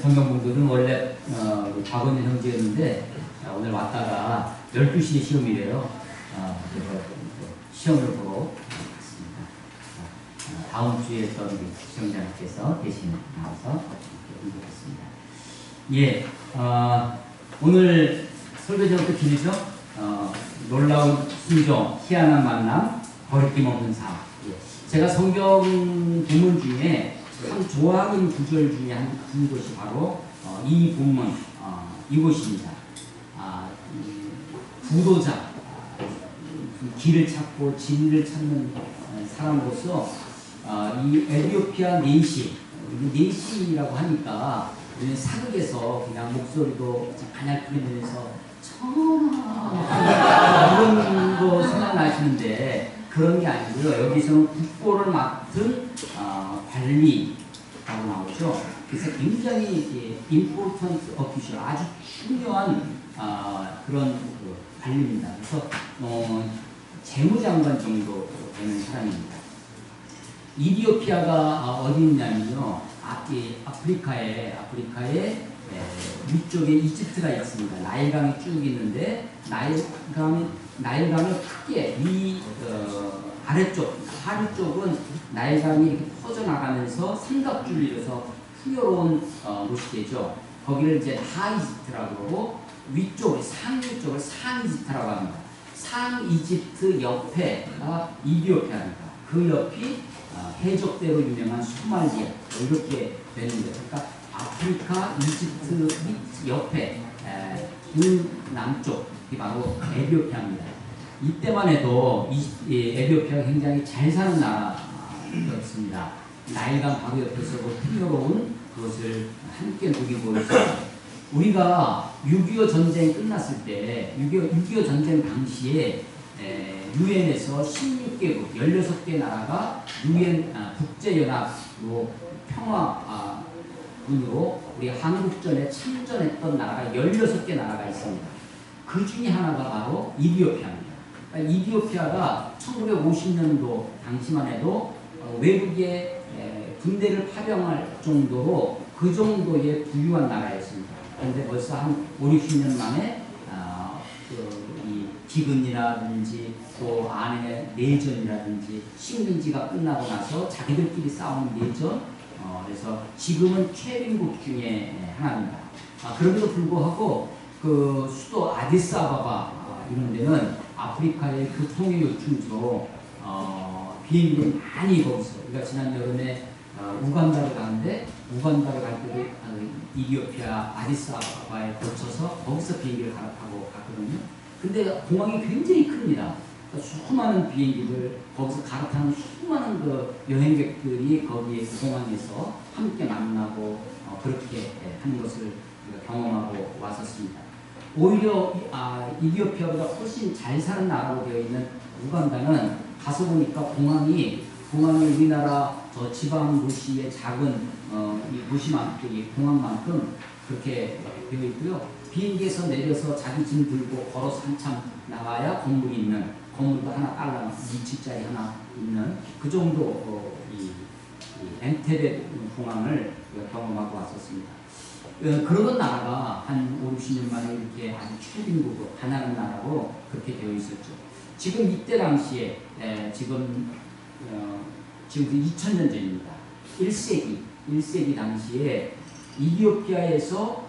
성경공부는 원래 박원일 형제였는데 오늘 왔다가 12시에 시험이래요. 그래서 시험을 보러 왔습니다. 다음 주에 또 시험장님께서 대신 나와서 공부했습니다. 예, 오늘 설교 제목도 길죠? 놀라운 순종, 희한한 만남, 거리낌 없는 삶. 예. 제가 성경 본문 중에 참 좋아하는 구절 중에 한 곳이 바로 이 본문, 이곳입니다. 구도자, 길을 찾고 진리를 찾는 사람으로서 이 에티오피아 네시라고 하니까 사극에서 그냥 목소리도 가냘프게 내면서 이런 거 생각나시는데 그런 게 아니고요. 여기서는 국보를 맡은 관리라고 나오죠. 그래서 굉장히 important official, 아주 중요한 그런 관리입니다. 그래서 재무장관 정도 되는 사람입니다. 이디오피아가 어디 있냐면요. 아프리카에 위쪽에 이집트가 있습니다. 나일강이 쭉 있는데 나일강을 크게 아래쪽 하류 쪽은 나일강이 이렇게 퍼져나가면서 삼각줄을 이뤄서 풍요로운 곳이 되죠. 거기를 이제 하이집트라고 그러고 위쪽을 상류 쪽을 상이집트라고 합니다. 상이집트 옆에가 이디오피아입니다. 그 옆이 해적대로 유명한 소말리아 이렇게 되는 거예요. 그러니까 아프리카, 이집트 옆에 남쪽이 바로 에티오피아입니다. 이때만 해도 에티오피아가 굉장히 잘 사는 나라였습니다. 나일강 바로 옆에서 풍요로운 그것을 함께 누리고 있습니다. 우리가 6.25 전쟁 끝났을 때 6.25 전쟁 당시에 유엔에서 16개국 16개 나라가 유엔 국제연합으로 평화군으로 우리 한국전에 참전했던 나라가 16개 나라가 있습니다. 그 중에 하나가 바로 이디오피아입니다. 그러니까 이디오피아가 1950년도 당시만 해도 외국에 군대를 파병할 정도로 그 정도의 부유한 나라였습니다. 그런데 벌써 한 5, 60년 만에 이 기근이라든지 또 안에 내전이라든지 식민지가 끝나고 나서 자기들끼리 싸우는 내전, 그래서 지금은 최빈국 중에 하나입니다. 그럼에도 불구하고 그 수도 아디스아바바 이런 데는 아프리카의 교통의 요충지로 비행기를 많이 거기서 우리가 지난 여름에 우간다를 가는데 우간다를 갈 때도 이디오피아 아디스아바바에 거쳐서 거기서 비행기를 갈아타고 갔거든요. 근데 공항이 굉장히 큽니다. 그러니까 수많은 비행기들 거기서 갈아타는 수많은 그 여행객들이 거기에 공항에서 함께 만나고 그렇게 하는 것을 우리가 경험하고 왔었습니다. 오히려 이디오피아보다 훨씬 잘 사는 나라로 되어 있는 우간다는 가서 보니까 공항이 우리나라 저 지방 도시의 작은 이 도시만큼, 이 공항만큼 그렇게 되어 있고요. 비행기에서 내려서 자기 짐 들고 걸어서 한참 나가야 건물이 있는, 건물도 하나 딸랑 2층짜리 하나 있는 그 정도 이 엔테베 공항을 경험하고 왔었습니다. 그러던 나라가 한 5, 60년 만에 이렇게 아주 최빈국으로 가난한 나라로 그렇게 되어 있었죠. 지금 이때 당시에 지금 2000년 전입니다. 1세기 당시에 이디오피아에서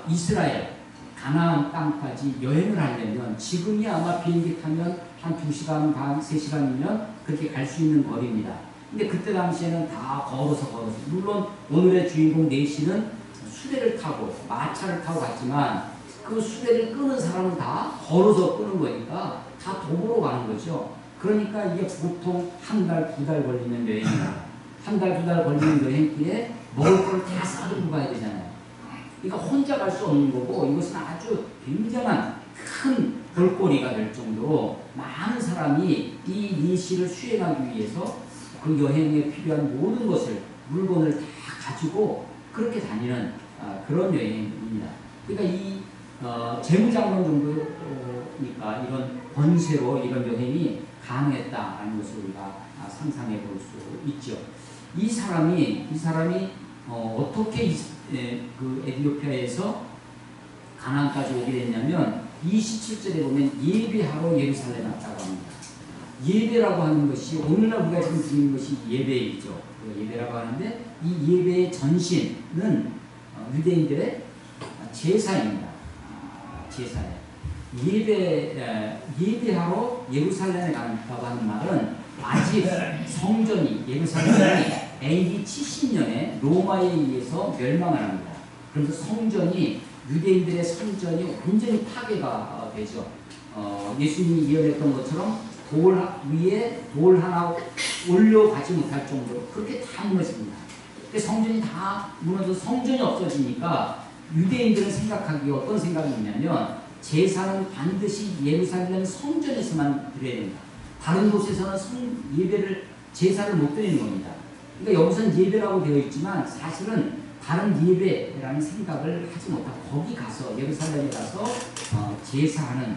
이스라엘 가나안 땅까지 여행을 하려면 지금이 아마 비행기 타면 한 2시간 반, 3시간이면 그렇게 갈 수 있는 거리입니다. 근데 그때 당시에는 다 걸어서 물론 오늘의 주인공 네시는 수레를 타고 마차를 타고 갔지만 그 수레를 끄는 사람은 다 걸어서 끄는 거니까 다 도보로 가는 거죠. 그러니까 이게 보통 한 달, 2달 걸리는 여행이다. 한 달, 2달 걸리는 여행길에 먹을 걸 다 싸들고 가야 되잖아요. 그러니까 혼자 갈 수 없는 거고 이것은 아주 굉장한 큰 볼거리가 될 정도로 많은 사람이 이 니시를 수행하기 위해서 그 여행에 필요한 모든 것을 물건을 다 가지고 그렇게 다니는 그런 여행입니다. 그러니까 이 재무장관 정도니까 이런 권세로 이런 여행이 가능했다라는 것을 우리가 상상해 볼 수 있죠. 이 사람이 어떻게 그 에디오피아에서 가나안까지 오게 됐냐면 27절에 보면 예배하러 예루살렘에 왔다고 합니다. 예배라고 하는 것이 오늘날 우리가 지금 드리는 것이 예배이죠. 예배라고 하는데 이 예배의 전신은 유대인들의 제사입니다. 제사예요. 예배하러 예루살렘에 간다고 하는 말은 아직 성전이 예루살렘이 AD 70년에 로마에 의해서 멸망을 합니다. 그래서 성전이 유대인들의 성전이 완전히 파괴가 되죠. 예수님이 예언했던 것처럼 돌 위에 돌 하나 올려가지 못할 정도로 그렇게 다 무너집니다. 성전이 다 무너져서 성전이 없어지니까 유대인들은 생각하기에 어떤 생각이 있냐면 제사는 반드시 예루살렘 성전에서만 드려야 된다. 다른 곳에서는 제사를 못 드리는 겁니다. 그러니까 여기서는 예배라고 되어 있지만 사실은 다른 예배라는 생각을 하지 못하고 거기 가서 예루살렘에 가서 제사하는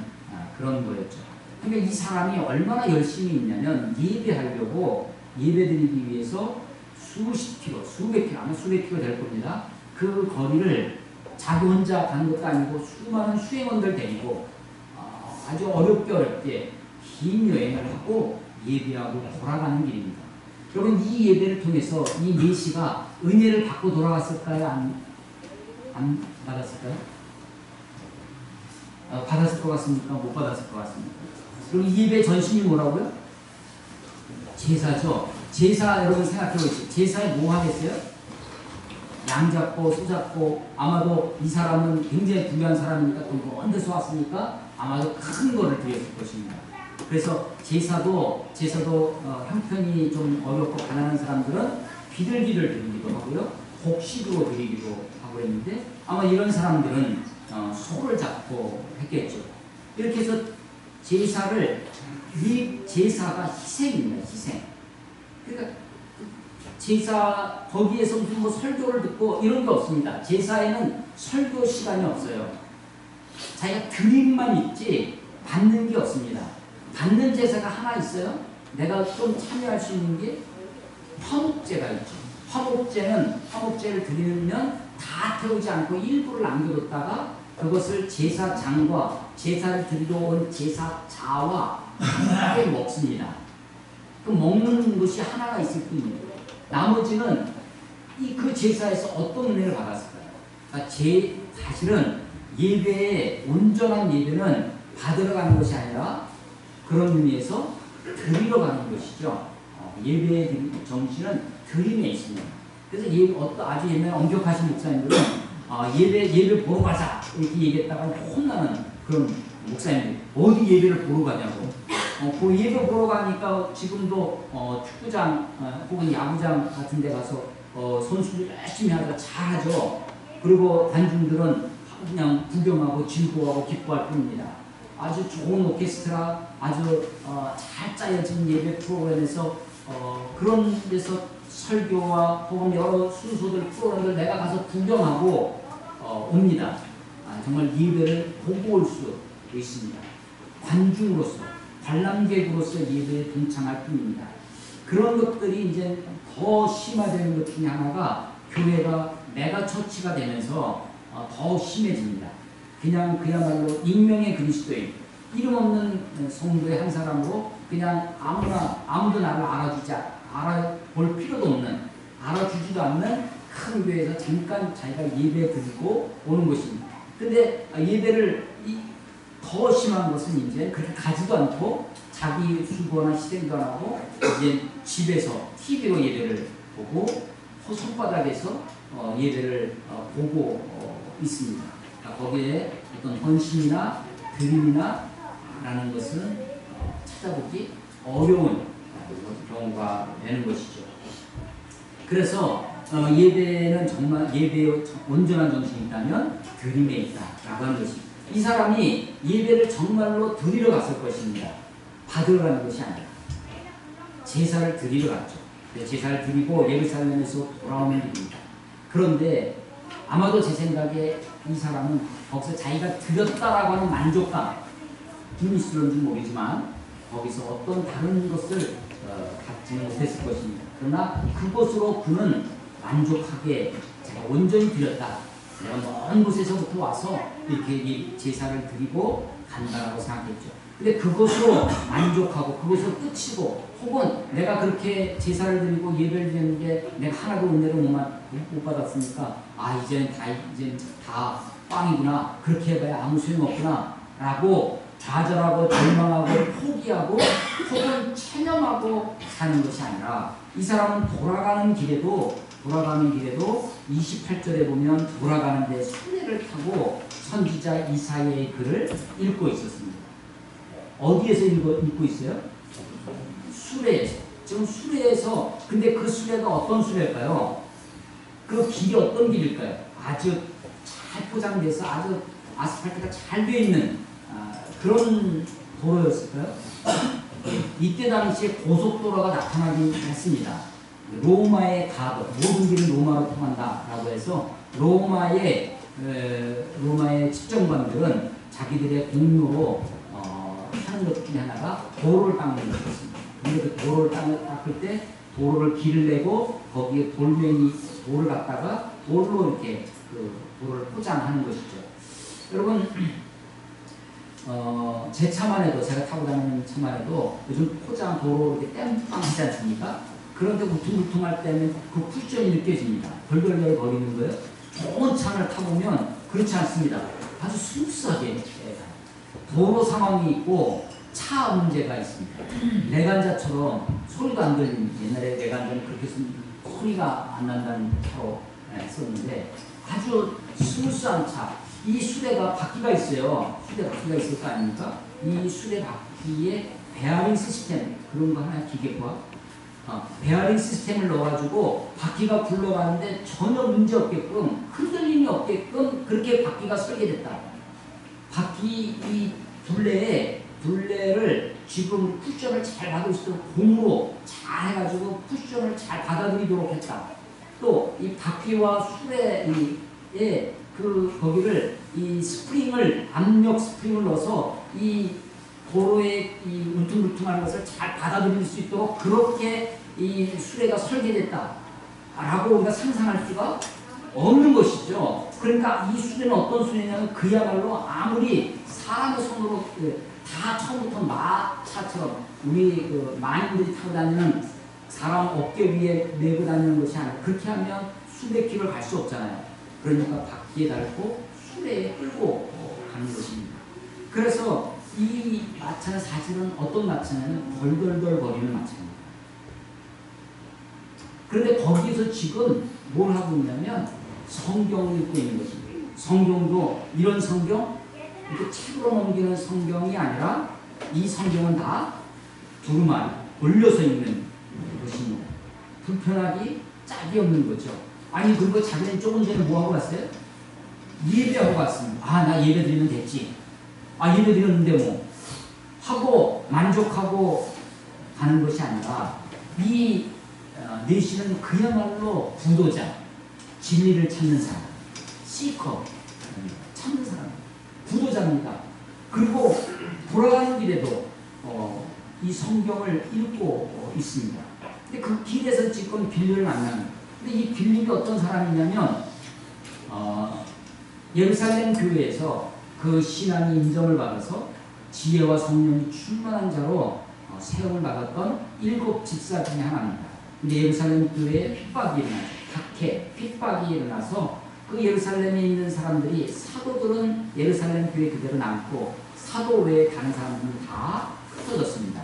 그런 거였죠. 그러니까 이 사람이 얼마나 열심히 있냐면 예배하려고 예배드리기 위해서 수십 킬로, 수백 킬로, 아마 수백 킬로 될 겁니다. 그 거리를 자기 혼자 가는 것도 아니고 수많은 수행원들 데리고 아주 어렵게 긴 여행을 하고 예배하고 돌아가는 길입니다. 여러분 이 예배를 통해서 이 메시가 은혜를 받고 돌아갔을까요? 안 받았을까요? 받았을 것 같습니까? 못 받았을 것 같습니까? 그럼 이 예배의 전신이 뭐라고요? 제사죠. 제사 여러분 생각해 보시죠. 제사에 뭐 하겠어요? 양 잡고 소 잡고 아마도 이 사람은 굉장히 부유한 사람이니까 또 먼 데서 왔으니까 아마도 큰 거를 드렸을 것입니다. 그래서 제사도 형편이 좀 어렵고 가난한 사람들은 비둘기를 드리기도 하고요. 곡식으로 드리기도 하고 했는데 아마 이런 사람들은 소를 잡고 했겠죠. 이렇게 해서 제사가 희생입니다. 희생. 그러니까 제사 거기에서 무슨 뭐 설교를 듣고 이런 게 없습니다. 제사에는 설교 시간이 없어요. 자기가 드림만 있지 받는 게 없습니다. 받는 제사가 하나 있어요. 내가 좀 참여할 수 있는 게 화목제가 있죠. 화목제를 드리면 다 태우지 않고 일부를 남겨뒀다가 그것을 제사장과 제사를 드리러 온 제사자와 함께 먹습니다. 그 먹는 것이 하나가 있을 뿐이에요. 나머지는 그 제사에서 어떤 은혜를 받았을까요? 그러니까 사실은 온전한 예배는 받으러 가는 것이 아니라 그런 의미에서 드리러 가는 것이죠. 예배의 정신은 드림에 있습니다. 그래서 아주 옛날에 엄격하신 목사님들은 예배 보러 가자 이렇게 얘기했다가 혼나는 그런 목사님들 어디 예배를 보러 가냐고. 그 예배 보러 가니까 지금도 축구장 혹은 야구장 같은 데 가서 선수들 열심히 하다가 잘하죠. 그리고 관중들은 그냥 구경하고 즐거워하고 기뻐할 뿐입니다. 아주 좋은 오케스트라, 아주 잘 짜여진 예배 프로그램에서 그런 데서 설교와 혹은 여러 순서들 프로그램을 내가 가서 구경하고 옵니다. 정말 예배를 보고 올 수 있습니다. 관중으로서, 관람객으로서 예배에 동참할 뿐입니다. 그런 것들이 이제 더 심화되는 것 중에 하나가 교회가 메가처치가 되면서 더 심해집니다. 그냥 그야말로 익명의 그리스도인, 이름 없는 성도의 한 사람으로 그냥 아무도 나를 알아볼 필요도 없는, 알아주지도 않는 큰 교회에서 잠깐 자기가 예배 드리고 오는 것입니다. 근데 예배를 더 심한 것은 이제 그렇게 가지도 않고 자기 수고나 희생도 안 하고 이제 집에서 TV로 예배를 보고 손바닥에서 예배를 보고 있습니다. 그러니까 거기에 어떤 헌신이나 드림이나 라는 것은 찾아보기 어려운 경우가 되는 것이죠. 그래서 예배는 정말 예배의 온전한 정신이 있다면 드림에 있다라고 하는 것입니다. 이 사람이 예배를 정말로 드리러 갔을 것입니다. 받으러 가는 것이 아니라 제사를 드리러 갔죠. 제사를 드리고 예루살렘에서 돌아오는 일입니다. 그런데 아마도 제 생각에 이 사람은 거기서 자기가 드렸다라고 하는 만족감, 있을런지 모르지만 거기서 어떤 다른 것을 갖지는 못했을 것입니다. 그러나 그것으로 그는 만족하게 제가 온전히 드렸다. 내가 먼 곳에서부터 와서 이렇게 이 제사를 드리고 간다라고 생각했죠. 근데 그것으로 만족하고 그것으로 끝이고, 혹은 내가 그렇게 제사를 드리고 예배를 드렸는데 내가 하나도 은혜를 못 받았으니까 이제는 다 빵이구나, 그렇게 해봐야 아무 소용없구나 라고 좌절하고 절망하고 포기하고 혹은 체념하고 사는 것이 아니라, 이 사람은 돌아가는 길에도 28절에 보면 돌아가는데 수레를 타고 선지자 이사야의 글을 읽고 있었습니다. 어디에서 읽고 있어요? 수레에서. 지금 수레에서. 근데 그 수레가 어떤 수레일까요? 그 길이 어떤 길일까요? 아주 잘 포장돼서 아주 아스팔트가 잘 되어 있는 그런 도로였을까요? 이때 당시에 고속도로가 나타나긴 했습니다. 로마의 가도, 모든 길은 로마로 통한다라고 해서 로마의 집정관들은 자기들의 공로로 하는 것 중에 하나가 도로를 닦는 것이었습니다. 근데 그 도로를 닦을 때 도로를 길을 내고 거기에 돌을 갖다가 돌로 이렇게 그 도로를 포장하는 것이죠. 여러분, 제 차만 해도, 제가 타고 다니는 차만 해도 요즘 포장 도로 이렇게 땜빵 하지 않습니까? 그런데 울퉁불퉁할 때는 그 쿠션이 느껴집니다. 덜덜덜 거리는 거예요. 좋은 차를 타보면 그렇지 않습니다. 아주 스무스하게 도로 상황이 있고 차 문제가 있습니다. 내간자처럼 소리도 안 들립니다. 옛날에 내간자는 그렇게 소리가 안 난다는 차로 썼는데 아주 스무스한 차. 이 수레가 바퀴가 있어요. 수레 바퀴가 있을 거 아닙니까? 이 수레 바퀴에 베어링 시스템, 그런 거 하나, 기계과 베어링 시스템을 넣어가지고 바퀴가 굴러가는데 전혀 문제 없게끔, 흔들림이 없게끔 그렇게 바퀴가 설계됐다. 바퀴 이 둘레를 지금 쿠션을 잘 받을 수 있도록 공으로 잘 해가지고 쿠션을 잘 받아들이도록 했다. 또 이 바퀴와 수레에 거기를 이 스프링을, 압력 스프링을 넣어서 이 도로에 이 울퉁불퉁한 것을 잘 받아들일 수 있도록 그렇게 이 수레가 설계됐다라고 우리가 상상할 수가 없는 것이죠. 그러니까 이 수레는 어떤 수레냐면 그야말로 아무리 사람의 손으로 다 처음부터 마차처럼 우리 마인들이 타고 다니는 사람 어깨 위에 메고 다니는 것이 아니라, 그렇게 하면 수백 킬로를 갈 수 없잖아요. 그러니까 바퀴에 달고 수레에 끌고 가는 것입니다. 그래서 이 마차는 사실은 어떤 마차냐면 덜덜덜 거리는 마차입니다. 그런데 거기서 지금 뭘 하고 있냐면 성경을 읽고 있는 것입니다. 성경도 이런 성경, 이렇게 책으로 넘기는 성경이 아니라 이 성경은 다 두루마리 올려서 읽는 것입니다. 불편하기 짝이 없는 거죠. 아니, 그리고 자기는 조금 전에 뭐 하고 갔어요? 예배하고 갔습니다. 나 예배 드리면 됐지. 예배 드렸는데 뭐 하고 만족하고 가는 것이 아니라, 이 내시는 그야말로 구도자, 진리를 찾는 사람, 시커, 찾는 사람, 구도자입니다. 그리고 돌아가는 길에도 이 성경을 읽고 있습니다. 근데 그 길에서 지금 빌립을 만납니다. 근데 이 빌립이 어떤 사람이냐면 예루살렘 교회에서 그 신앙이 인정을 받아서 지혜와 성령이 충만한 자로 세움을 받았던 7 집사 중에 하나입니다. 근데 예루살렘 교회에 핍박이 일어나서, 핍박이 일어나서 그 예루살렘에 있는 사람들이, 사도들은 예루살렘 교회 그대로 남고 사도 외에 다른 사람들은 다 흩어졌습니다.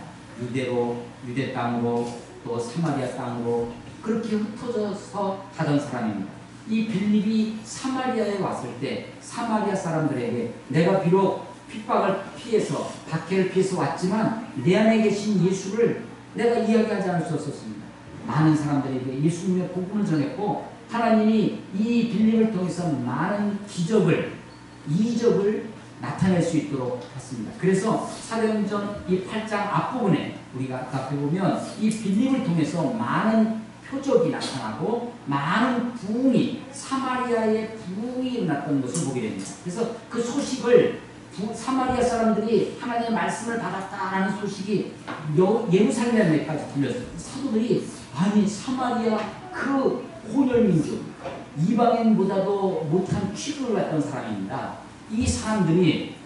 유대 땅으로 또 사마리아 땅으로 그렇게 흩어져서 가던 사람입니다. 이 빌립이 사마리아에 왔을 때 사마리아 사람들에게 내가 비록 핍박을 피해서, 박해를 피해서 왔지만 내 안에 계신 예수를 내가 이야기하지 않을 수 없었습니다. 많은 사람들에게 예수님의 복음을 전했고, 하나님이 이 빌립을 통해서 많은 이적을 나타낼 수 있도록 했습니다. 그래서 사도행전 이 8장 앞부분에 우리가 앞에 보면 이 빌립을 통해서 많은 표적이 나타나고 많은 부흥이, 사마리아의 부흥이 일어났던 것을 보게 됩니다. 그래서 그 소식을 사마리아 사람들이 하나님의 말씀을 받았다라는 소식이 예루살렘에까지 들렸어요. 사도들이 아니 사마리아 그 혼혈민족, 이방인보다도 못한 취급을 받던 사람입니다. 이 사람들이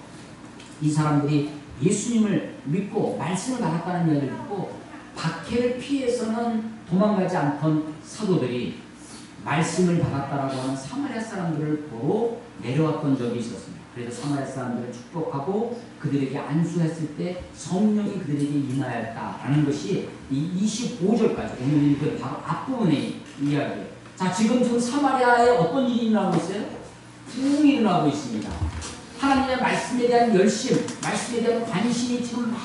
예수님을 믿고 말씀을 받았다는 이야기를 듣고 박해를 피해서는 도망가지 않던 사도들이 말씀을 받았다라고 하는 사마리아 사람들을 보러 내려왔던 적이 있었습니다. 그래서 사마리아 사람들을 축복하고 그들에게 안수했을 때 성령이 그들에게 임하였다라는 것이 이 25절까지 오늘 그 바로 앞부분의 이야기예요. 자, 지금 사마리아에 어떤 일이 일어나고 있어요? 부흥이 일어나고 있습니다. 하나님의 말씀에 대한 열심, 말씀에 대한 관심이 지금 막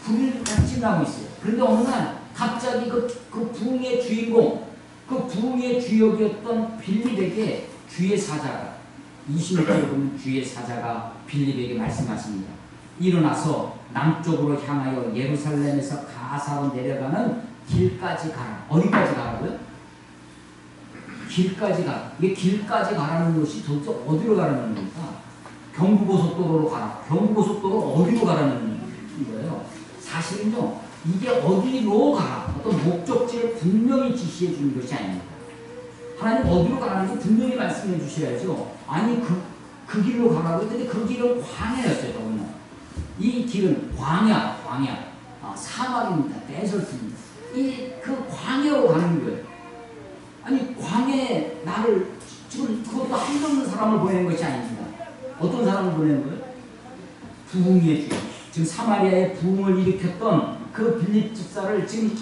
불같이 나고 있어요. 그런데 어느 날 갑자기 그 부흥의 주인공, 그 부흥의 주역이었던 빌립에게 주의 사자가 26절에 보면 주의 사자가 빌립에게 말씀하십니다. 일어나서 남쪽으로 향하여 예루살렘에서 가사로 내려가는 길까지 가라. 어디까지 가라고요? 길까지 가라. 이게 길까지 가라는 것이 도대체 어디로 가라는 겁니까? 경부고속도로로 가라. 경부고속도로 어디로 가라는 거예요? 사실은요, 이게 어디로 가라. 어떤 목적지를 분명히 지시해 주는 것이 아닙니다. 하나님 어디로 가라는지 분명히 말씀해 주셔야죠. 아니 그 길로 가라고 했는데 그 길은 광야였어요. 더구나. 이 길은 광야, 사막입니다. 데설트입니다. 그 광야로 가는 거예요. 아니 광야에 나를 지금 그것도 한없는 사람을 보내는 것이 아닙니다. 어떤 사람을 보내는 거예요? 부흥의 주. 지금 사마리아에 부흥을 일으켰던 그 빌립 집사를 지금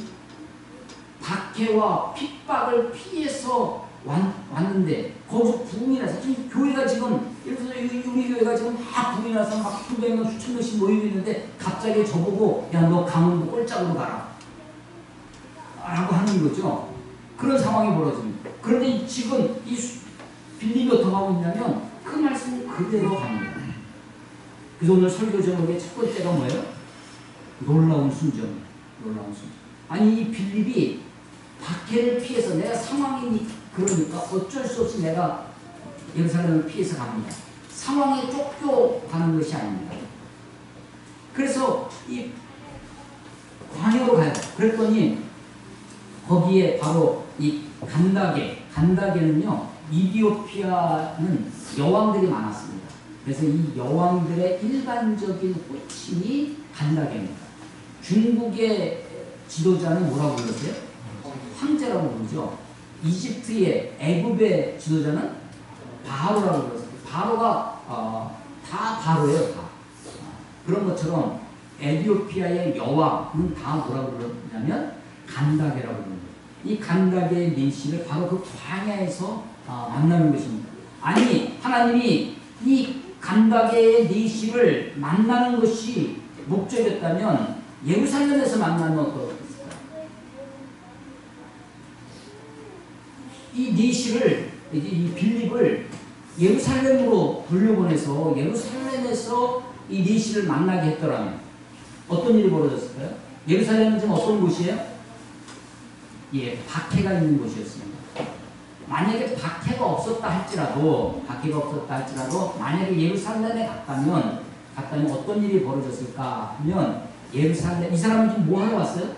박해와 핍박을 피해서 왔는데 거기서 부흥이 나서 지금 교회가 지금 예를 들어서 우리 교회가 지금 막 부흥이 나서 막 수백 명 수천 명씩 모이고 있는데 갑자기 저보고 야 너 강원도 꼴짝으로 가라 라고 하는 거죠. 그런 상황이 벌어집니다. 그런데 지금 이 빌립이 어떻게 하고 있냐면 그 말씀이 그대로 갑니다. 그래서 오늘 설교 제목의 첫 번째가 뭐예요? 놀라운 순종. 아니 이 빌립이 박해를 피해서 내가 상황이 그러니까 어쩔 수 없이 내가 예루살렘을 피해서 갑니다. 상황에 쫓겨가는 것이 아닙니다. 그래서 이 광야로 가요. 그랬더니 거기에 바로 이 간다게는요, 이디오피아는 여왕들이 많았습니다. 그래서 이 여왕들의 일반적인 호칭이 간다게입니다. 중국의 지도자는 뭐라고 불렀어요? 황제라고 부르죠. 이집트의 애굽의 지도자는 바로라고 불렀어요. 바로가 다 바로예요. 다. 그런 것처럼 에티오피아의 여왕은 다 뭐라고 부르냐면 간다게라고 부릅니다. 이 간다게의 내시를 바로 그 광야에서 만나는 것입니다. 아니 하나님이 이 간다게의 내시를 만나는 것이 목적이었다면 예루살렘에서 만나는 어떻습니까? 이 내시를 이 빌립을 예루살렘으로 돌려보내서 예루살렘에서 이 내시를 만나게 했더라면 어떤 일이 벌어졌을까요? 예루살렘은 지금 어떤 곳이에요? 예, 박해가 있는 곳이었습니다. 만약에 박해가 없었다 할지라도 만약에 예루살렘에 갔다면 어떤 일이 벌어졌을까 하면 예루살렘 이 사람은 지금 뭐 하러 왔어요?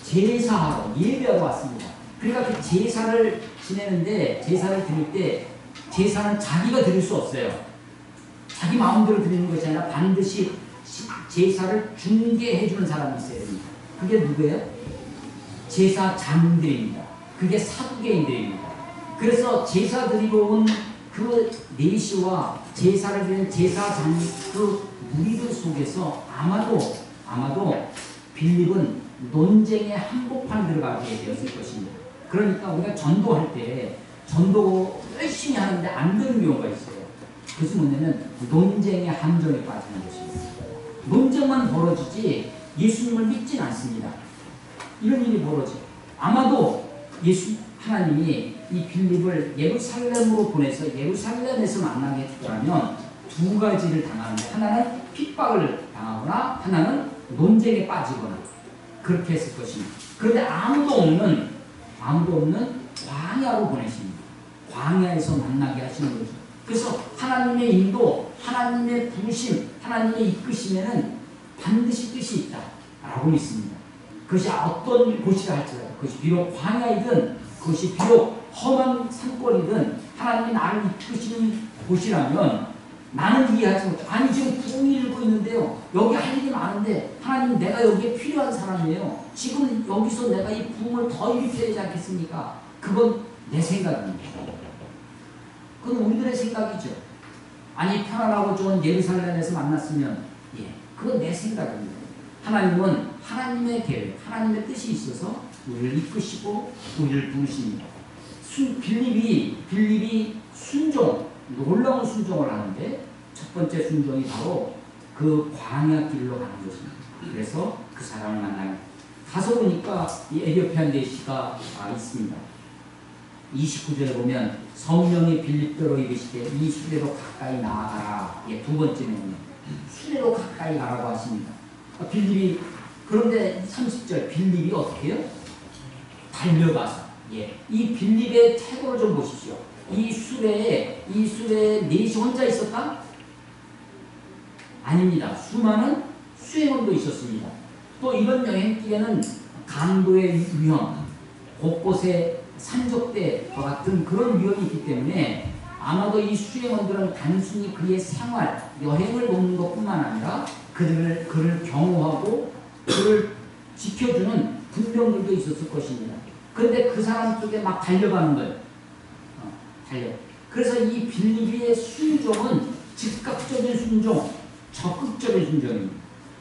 제사하러 예배하러 왔습니다. 그러니까 그 제사를 지내는데 제사를 드릴 때 제사는 자기가 드릴 수 없어요. 자기 마음대로 드리는 것이 아니라 반드시 제사를 중개해 주는 사람이 있어야 됩니다. 그게 누구예요? 제사장들입니다. 그게 사두개인들입니다. 그래서 제사 드리고 온 그 내시와 제사를 드리는 제사장 그 무리들 속에서 아마도 빌립은 논쟁의 한복판에 들어가게 되었을 것입니다. 그러니까 우리가 전도할 때 전도 열심히 하는데 안 되는 경우가 있어요. 그것이 뭐냐면 논쟁의 함정에 빠지는 것입니다. 논쟁만 벌어지지 예수님을 믿진 않습니다. 이런 일이 벌어져요. 아마도 하나님이 이 빌립을 예루살렘으로 보내서 예루살렘에서 만나게 했더라면 두 가지를 당하는데 하나는 핍박을 당하거나 하나는 논쟁에 빠지거나 그렇게 했을 것입니다. 그런데 아무도 없는 광야로 보내십니다. 광야에서 만나게 하시는 거죠. 그래서 하나님의 인도, 하나님의 부르심, 하나님의 이끄심에는 반드시 뜻이 있다라고 믿습니다. 그것이 어떤 곳이라 할지라도 그것이 비록 광야이든 그것이 비록 험한 산골이든 하나님이 나를 이끄시는 곳이라면 나는 이해하지 못해. 아니 지금 부흥이 일고 있는데요. 여기 할 일이 많은데 하나님 내가 여기에 필요한 사람이에요. 지금 여기서 내가 이 부흥을 더 일으켜야 되지 않겠습니까? 그건 내 생각입니다. 그건 우리들의 생각이죠. 아니 편안하고 좋은 예루살렘에서 만났으면 그건 내 생각입니다. 하나님은 하나님의 계획, 하나님의 뜻이 있어서 우리를 이끄시고 우리를 부르십니다. 빌립이 순종, 놀라운 순종을 하는데 첫 번째 순종이 바로 그 광야 길로 가는 것입니다. 그래서 그 사람을 만나요. 가서 보니까 이 에디오피아 내시가 있습니다. 29절에 보면 성령이 빌립더로 이르시되 이 수레로 가까이 나아가라. 두 번째는 수레로 가까이 가라고 하십니다. 빌립이 그런데 30절 빌립이 어떻게 해요? 달려가서 이 빌립의 태도를 좀 보십시오. 이 수레에 넷이 혼자 있었다? 아닙니다. 수많은 수행원도 있었습니다. 또 이런 여행길에는 강도의 위험, 곳곳에 산적대와 같은 그런 위험이 있기 때문에 아마도 이 수행원들은 단순히 그의 생활, 여행을 돕는 것뿐만 아니라 그를 경호하고 그를 지켜주는 군병들도 있었을 것입니다. 그런데 그 사람 쪽에 막 달려가는 거예요. 그래서 이 빌립의 순종은 즉각적인 순종, 적극적인 순종입니다.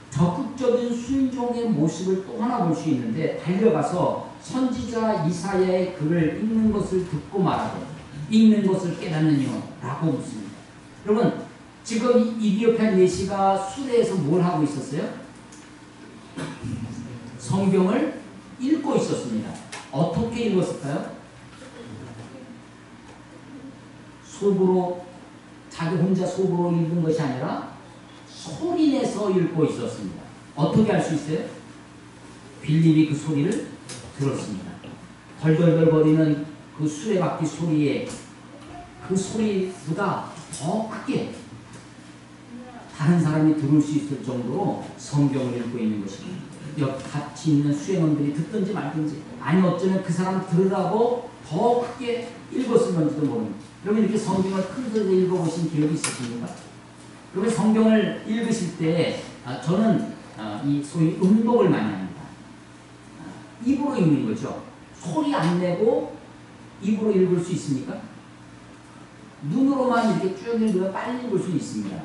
적극적인 순종의 모습을 또 하나 볼 수 있는데 달려가서 선지자 이사야의 글을 읽는 것을 듣고 말하고 읽는 것을 깨닫느냐 라고 묻습니다. 여러분 지금 이디오피아 내시가 수레에서 뭘 하고 있었어요? 성경을 읽고 있었습니다. 어떻게 읽었을까요? 속으로 자기 혼자 속으로 읽은 것이 아니라 소리내서 읽고 있었습니다. 어떻게 알 수 있어요? 빌립이 그 소리를 들었습니다. 덜덜덜 거리는 그 수레바퀴 소리에 그 소리보다 더 크게 다른 사람이 들을 수 있을 정도로 성경을 읽고 있는 것입니다. 같이 있는 수행원들이 듣든지 말든지 아니 어쩌면 그 사람 들으라고 더 크게 읽었을런지도 모릅니다. 여러분 이렇게 성경을 큰 소리로 읽어보신 기억이 있으십니까? 여러분 성경을 읽으실 때 저는 이 소위 음독을 많이 합니다. 입으로 읽는 거죠. 소리 안 내고 입으로 읽을 수 있습니까? 눈으로만 이렇게 쭉 읽으면 빨리 읽을 수 있습니다.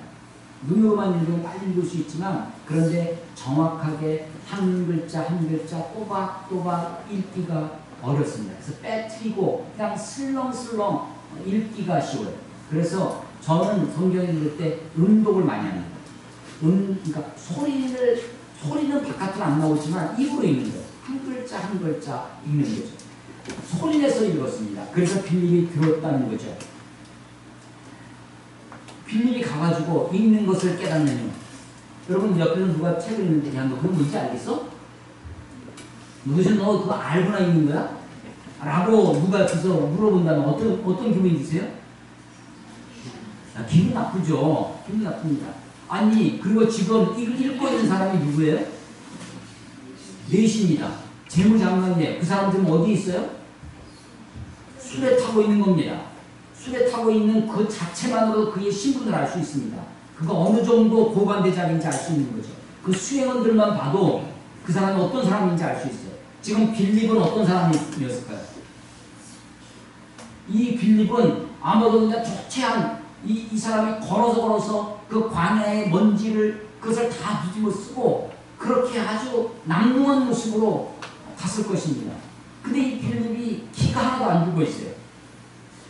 눈으로만 읽으면 빨리 읽을 수 있지만 그런데 정확하게 한 글자 한 글자 또박또박 읽기가 어렵습니다. 그래서 빼트리고 그냥 슬렁슬렁 읽기가 쉬워요. 그래서 저는 성경 읽을 때 음독을 많이 합니다. 그러니까 소리는 바깥으로 안 나오지만 입으로 읽는 거예요. 한 글자 한 글자 읽는 거죠. 소리내서 읽었습니다. 그래서 빌립이 들었다는 거죠. 빌립이 가가지고 읽는 것을 깨닫느냐. 여러분 옆에서 누가 책을 읽는데 야 너 그런 거 뭔지 알겠어? 무슨 너 그거 알고나 읽는 거야? 라고 누가 옆에서 물어본다면 어떤 기분이 드세요? 기분 나쁘죠. 기분 나쁩니다. 아니 그리고 지금 읽고 있는 사람이 누구예요? 넷입니다. 재무장관님 그 사람들은 어디 있어요? 수레 타고 있는 겁니다. 수레 타고 있는 그 자체만으로 그의 신분을 알 수 있습니다. 그가 어느 정도 고관대장인지 알 수 있는 거죠. 그 수행원들만 봐도 그 사람이 어떤 사람인지 알 수 있어요. 지금 빌립은 어떤 사람이었을까요? 이 빌립은 아마도 그냥 조체한 이 사람이 걸어서 그 광야의 먼지를 그것을 다 뒤집어 쓰고 그렇게 아주 남루한 모습으로 갔을 것입니다. 근데 이 빌립이 키가 하나도 안 죽어 있어요.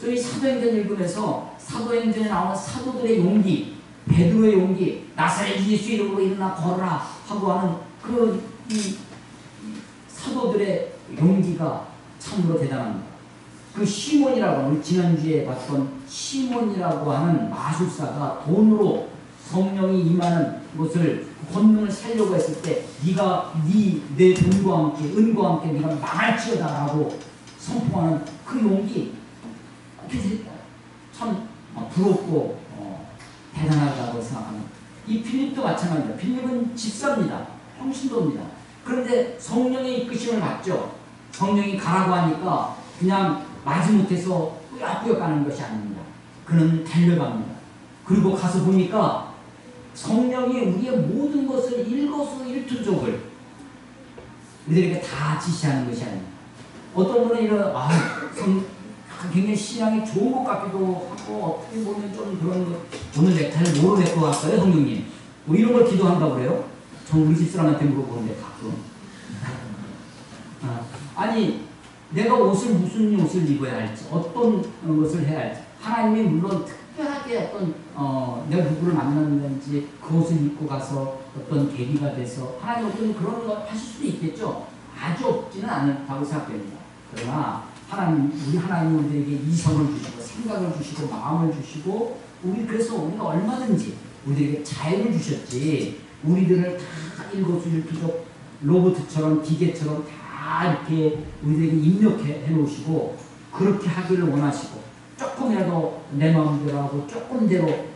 저희 사도행전 읽으면서 사도행전에 나오는 사도들의 용기, 베드로의 용기, 나사렛 예수 이름으로 일어나 걸어라 하고 하는 이 사도들의 용기가 참으로 대단합니다. 그 시몬이라고 하는 지난주에 봤던 시몬이라고 하는 마술사가 돈으로 성령이 임하는 것을 권능을 살려고 했을 때 네가 내 돈과 함께 은과 함께 네가 망할지어다라고 선포하는 그 용기 참 부럽고 대단하다고 생각합니다. 이 빌립도 마찬가지입니다. 빌립은 집사입니다. 평신도입니다. 그런데 성령의 이끄심을 받죠. 성령이 가라고 하니까 그냥 마지못해서 꾸역꾸역 가는 것이 아닙니다. 그는 달려갑니다. 그리고 가서 보니까 성령이 우리의 모든 것을 일거수일투족을 우리에게 다 지시하는 것이 아닙니다. 어떤 분은 이런 굉장히 신앙이 좋은 것 같기도 하고 어떻게 보면 좀 그런 것 오늘 넥타이를 뭐로 낼 것 같아요 성령님? 뭐 이런 걸 기도한다고 그래요? 전 우리 집사람한테 물어보는데 가끔 아니 내가 옷을 무슨 옷을 입어야 할지 어떤 것을 해야 할지 하나님이 물론 특별하게 내가 누구를 만났는지 그 옷을 입고 가서 어떤 계기가 돼서 하나님 어떤 그런 걸 하실 수도 있겠죠. 아주 없지는 않다고 생각됩니다. 그러나 우리 하나님은 우리에게 이성을 주시고 생각을 주시고 마음을 주시고 그래서 우리가 얼마든지 우리에게 자유를 주셨지 우리들을 다 일거수일투족 로봇처럼 기계처럼 다 이렇게 우리에게 입력해 놓으시고 그렇게 하기를 원하시고 조금이라도 내 마음대로 하고 조금대로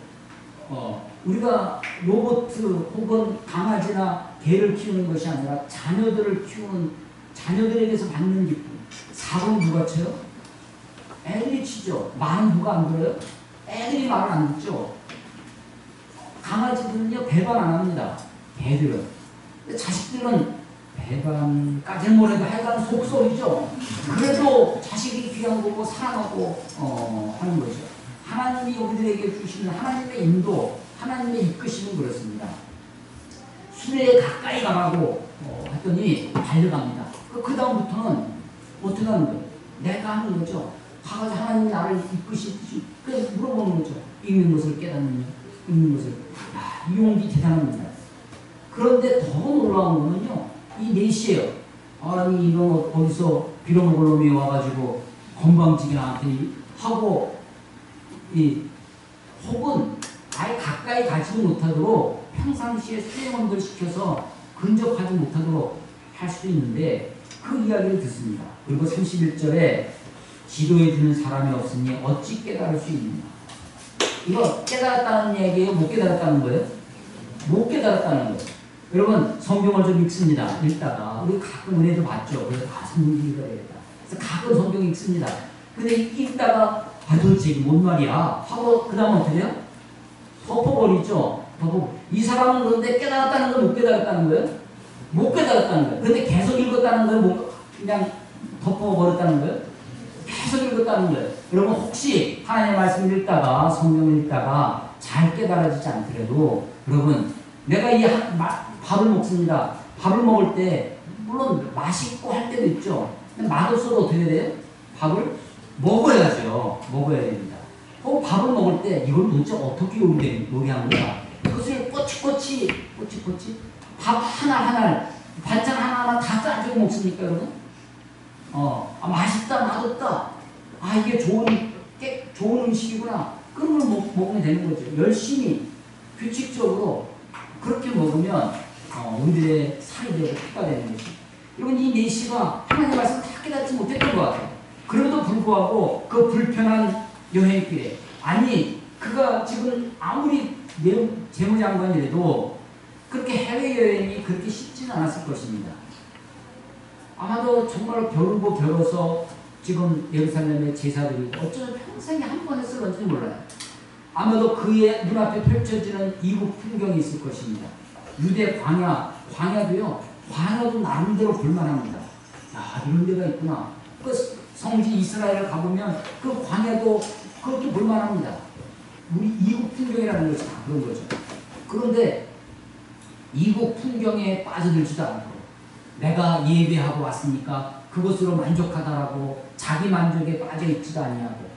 우리가 로봇 혹은 강아지나 개를 키우는 것이 아니라 자녀들을 키우는 자녀들에게서 받는 기쁨 사고는 누가 쳐요? 애들이 치죠. 말은 누가 안 들어요? 애들이 말을 안 듣죠. 강아지들은요 배반 안 합니다. 개들은. 근데 자식들은 배반까지는 뭐래도 하여간 속설이죠. 그래도 자식이 귀한 거고 사랑하고 하는 거죠. 하나님이 우리들에게 주시는 하나님의 인도 하나님의 이끄심은 그렇습니다. 수레에 가까이 가라고 했더니 달려갑니다. 그 다음부터는 어떻게 하는 거예요? 내가 하는 거죠. 가가지고 하나님이 나를 이끄시듯이 그래서 물어보는 거죠. 읽는 것을 깨닫느냐 읽는 것을 이 용기 대단합니다. 그런데 더 놀라운 거는요. 이 4시에요. 아니 이런 어디서 빌어먹을 놈이 와가지고 건방지게 나한테 하고 혹은 아예 가까이 가지 못하도록 평상시에 수행원들 시켜서 근접하지 못하도록 할 수도 있는데 그 이야기를 듣습니다. 그리고 31절에 지도해 주는 사람이 없으니 어찌 깨달을 수 있느냐. 이거 깨달았다는 얘기예요? 못 깨달았다는 거예요? 못 깨달았다는 거예요. 여러분 성경을 좀 읽습니다. 읽다가 우리 가끔 은혜도 받죠. 그래서 성경 읽어야겠다. 그래서 가끔 성경 읽습니다. 근데 읽다가 도대체 이게 뭔 말이야 하고 그 다음 어떻게 해요? 덮어버리죠. 이 사람은 그런데 깨달았다는 건 못 깨달았다는 거예요? 못 깨달았다는 거예요. 그런데 계속 읽었다는 거예요? 그냥 덮어버렸다는 거예요? 계속 읽었다는 거예요. 여러분 혹시 하나님의 말씀을 읽다가 성경을 읽다가 잘 깨달아지지 않더라도 여러분 내가 밥을 먹습니다. 밥을 먹을 때 물론 맛있고 할 때도 있죠. 근데 맛없어도 어떻게 돼요? 밥을 먹어야죠. 먹어야 됩니다. 밥을 먹을 때 이걸 도대체 어떻게 요리하는 거야? 그것을 꼬치꼬치 밥 하나 반찬 하나 다 짜주고 먹습니까 여러분? 맛있다 맛없다 이게 좋은 음식이구나 그런 걸 먹으면 되는 거죠. 열심히 규칙적으로 그렇게 먹으면 우리들의 살이 되고 피가 되는 것이. 여러분 이 4시가 하나님의 말씀 다 깨닫지 못했던 것 같아요. 그럼에도 불구하고 그 불편한 여행길에 그가 지금 아무리 재무장관이라도 그렇게 해외여행이 그렇게 쉽지는 않았을 것입니다. 아마도 정말 겨루고 겨뤄서 지금 예루살렘의 제사드리고 어쩌면 평생에 한 번 했을런지 몰라요. 아마도 그의 눈앞에 펼쳐지는 이국 풍경이 있을 것입니다. 유대 광야도요. 광야도 나름대로 볼만합니다. 이런 데가 있구나. 그 성지 이스라엘을 가보면 그 광야도 그것도 볼만합니다. 우리 이국 풍경이라는 것이 다 그런 거죠. 그런데 이국 풍경에 빠져들지도 않고 내가 예배하고 왔으니까 그것으로 만족하다라고 자기 만족에 빠져 있지도 아니하고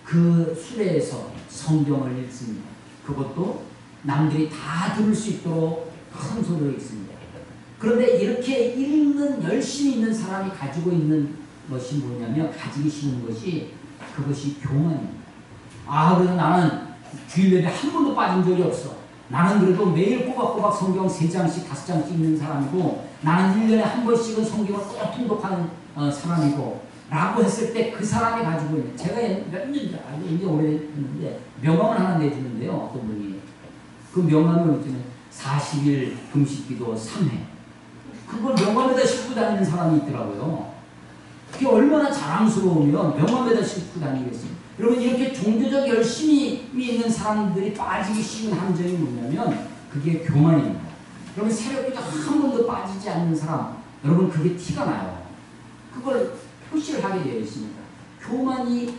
그 수레에서 성경을 읽습니다. 그것도 남들이 다 들을 수 있도록 큰 소리로 읽습니다. 그런데 이렇게 열심히 읽는 사람이 가지고 있는 것이 뭐냐면 가지기 쉬운 것이 그것이 교만입니다. 그래서 나는 주일 예배 한 번도 빠진 적이 없어. 나는 그래도 매일 꼬박꼬박 성경 3장씩 5장씩 읽는 사람이고 나는 1년에 한 번씩은 성경을 꼭 통독하는 사람이고 라고 했을 때 그 사람이 가지고 있는 제가 몇 년 전 이제 오래됐는데 명함을 하나 내주는데요. 어떤 분이 그 명함을 이제는 40일 금식기도 3회 그걸 명함에다 싣고 다니는 사람이 있더라고요. 그게 얼마나 자랑스러우면 명함에다 싣고 다니겠어요. 여러분 이렇게 종교적 열심이 있는 사람들이 빠지기 쉬운 함정이 뭐냐면 그게 교만입니다. 여러분 새벽기도 한 번도 빠지지 않는 사람, 여러분 그게 티가 나요. 그걸 표시를 하게 되어 있습니다. 교만이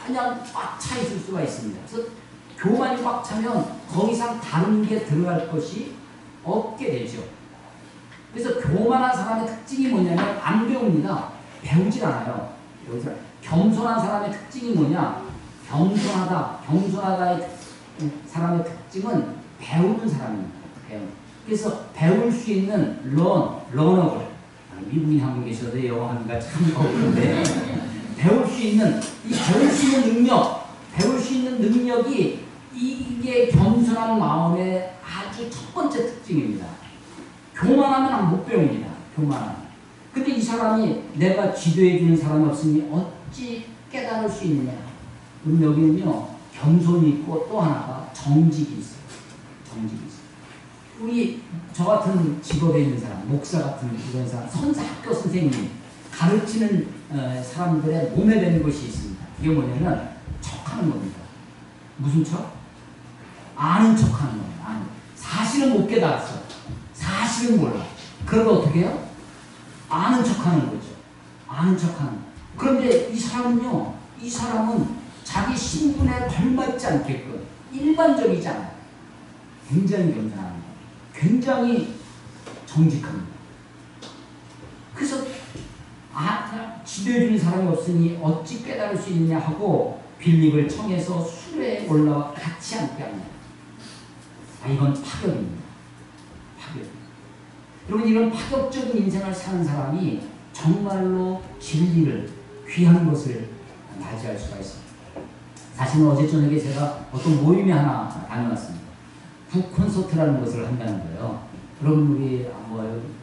그냥 꽉 차 있을 수가 있습니다. 그래서 교만이 꽉 차면 더 이상 다른 게 들어갈 것이 없게 되죠. 그래서 교만한 사람의 특징이 뭐냐면 안 배웁니다. 배우질 않아요. 여기서 겸손한 사람의 특징이 뭐냐? 겸손하다의 사람의 특징은 배우는 사람입니다. 그래서 배울 수 있는 러너블. 미국인 한분 계셔도 영어 하기가 참 어려운데 배울 수 있는 능력이 이게 겸손한 마음의 아주 첫 번째 특징입니다. 교만하면 못 배웁니다. 교만하면. 근데 이 사람이 내가 지도해 주는 사람이 없으니 어찌 깨달을 수 있느냐. 그럼 여기는요, 겸손이 있고 또 하나가 정직이 있어요. 정직이 있어요. 우리 저 같은 직업에 있는 사람, 목사 같은 그런 사람, 학교 선생님, 가르치는 사람들의 몸에 배는 것이 있습니다. 이게 뭐냐면 척하는 겁니다. 무슨 척? 아는 척하는 거예요. 사실은 못 깨달았어. 사실은 몰라. 그러면 어떻게 해요? 아는 척하는 거죠. 아는 척하는. 그런데 이 사람은 자기 신분에 걸맞지 않게끔 일반적이지 않아요. 굉장히 겸손합니다. 굉장히 정직합니다. 그래서 지도해주는 사람이 없으니 어찌 깨달을 수 있느냐 하고 빌립을 청해서 수레에 올라와 같이 함께 합니다. 이건 파격입니다. 파격. 여러분 이런 파격적인 인생을 사는 사람이 정말로 진리를 귀한 것을 맞이할 수가 있습니다. 사실은 어제 저녁에 제가 어떤 모임에 하나 다녀왔습니다. 북 콘서트라는 것을 한다는 거예요. 여러분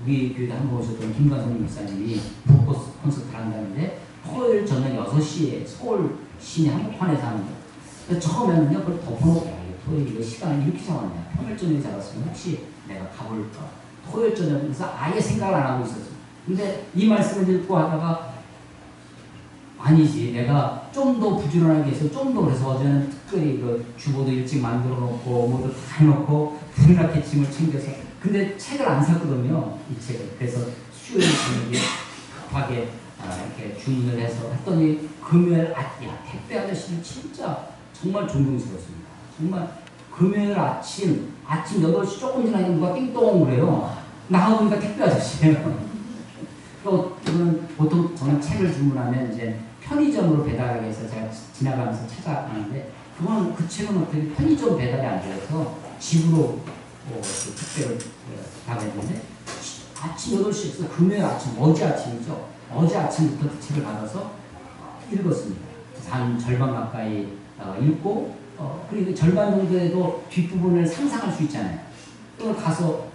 우리 교회에 한번 오셨던 김관성 목사님이 북 콘서트를 한다는데 토요일 저녁 6시에 서울 시내 한복판에서 하는 거예요. 처음에는요 그걸 덮어놓고 토요일 이거 시간을 이렇게 잡았냐. 평일 저녁에 잡았으면 혹시 내가 가볼까. 토요일 저녁에서 아예 생각을 안 하고 있었어요. 근데 이 말씀을 읽고 하다가 아니지 내가 좀 더 부지런하게 해서 좀 더 그래서 어제는 특별히 주보도 일찍 만들어 놓고 뭐도 다 해놓고 불나게 짐을 챙겨서 근데 책을 안 샀거든요. 이 책을. 그래서 수요일 저녁에 급하게 이렇게 주문을 해서 했더니 금요일 택배 아저씨는 진짜 정말 존경스럽습니다. 정말 금요일 아침 8시 조금 지나니까 누가 띵동 그래요. 나가보니까 택배 아저씨예요. 또 보통 저는 책을 주문하면 이제 편의점으로 배달하기 위해서 제가 지나가면서 찾아가는데 그 책은 어떻게 편의점 배달이 안 돼서 집으로 택배를 받았는데 아침 8시에서 금요일 아침, 어제 아침이죠. 어제 아침부터 그 책을 받아서 읽었습니다. 한 절반 가까이 읽고 그리고 절반 정도에도 뒷부분을 상상할 수 있잖아요. 또 가서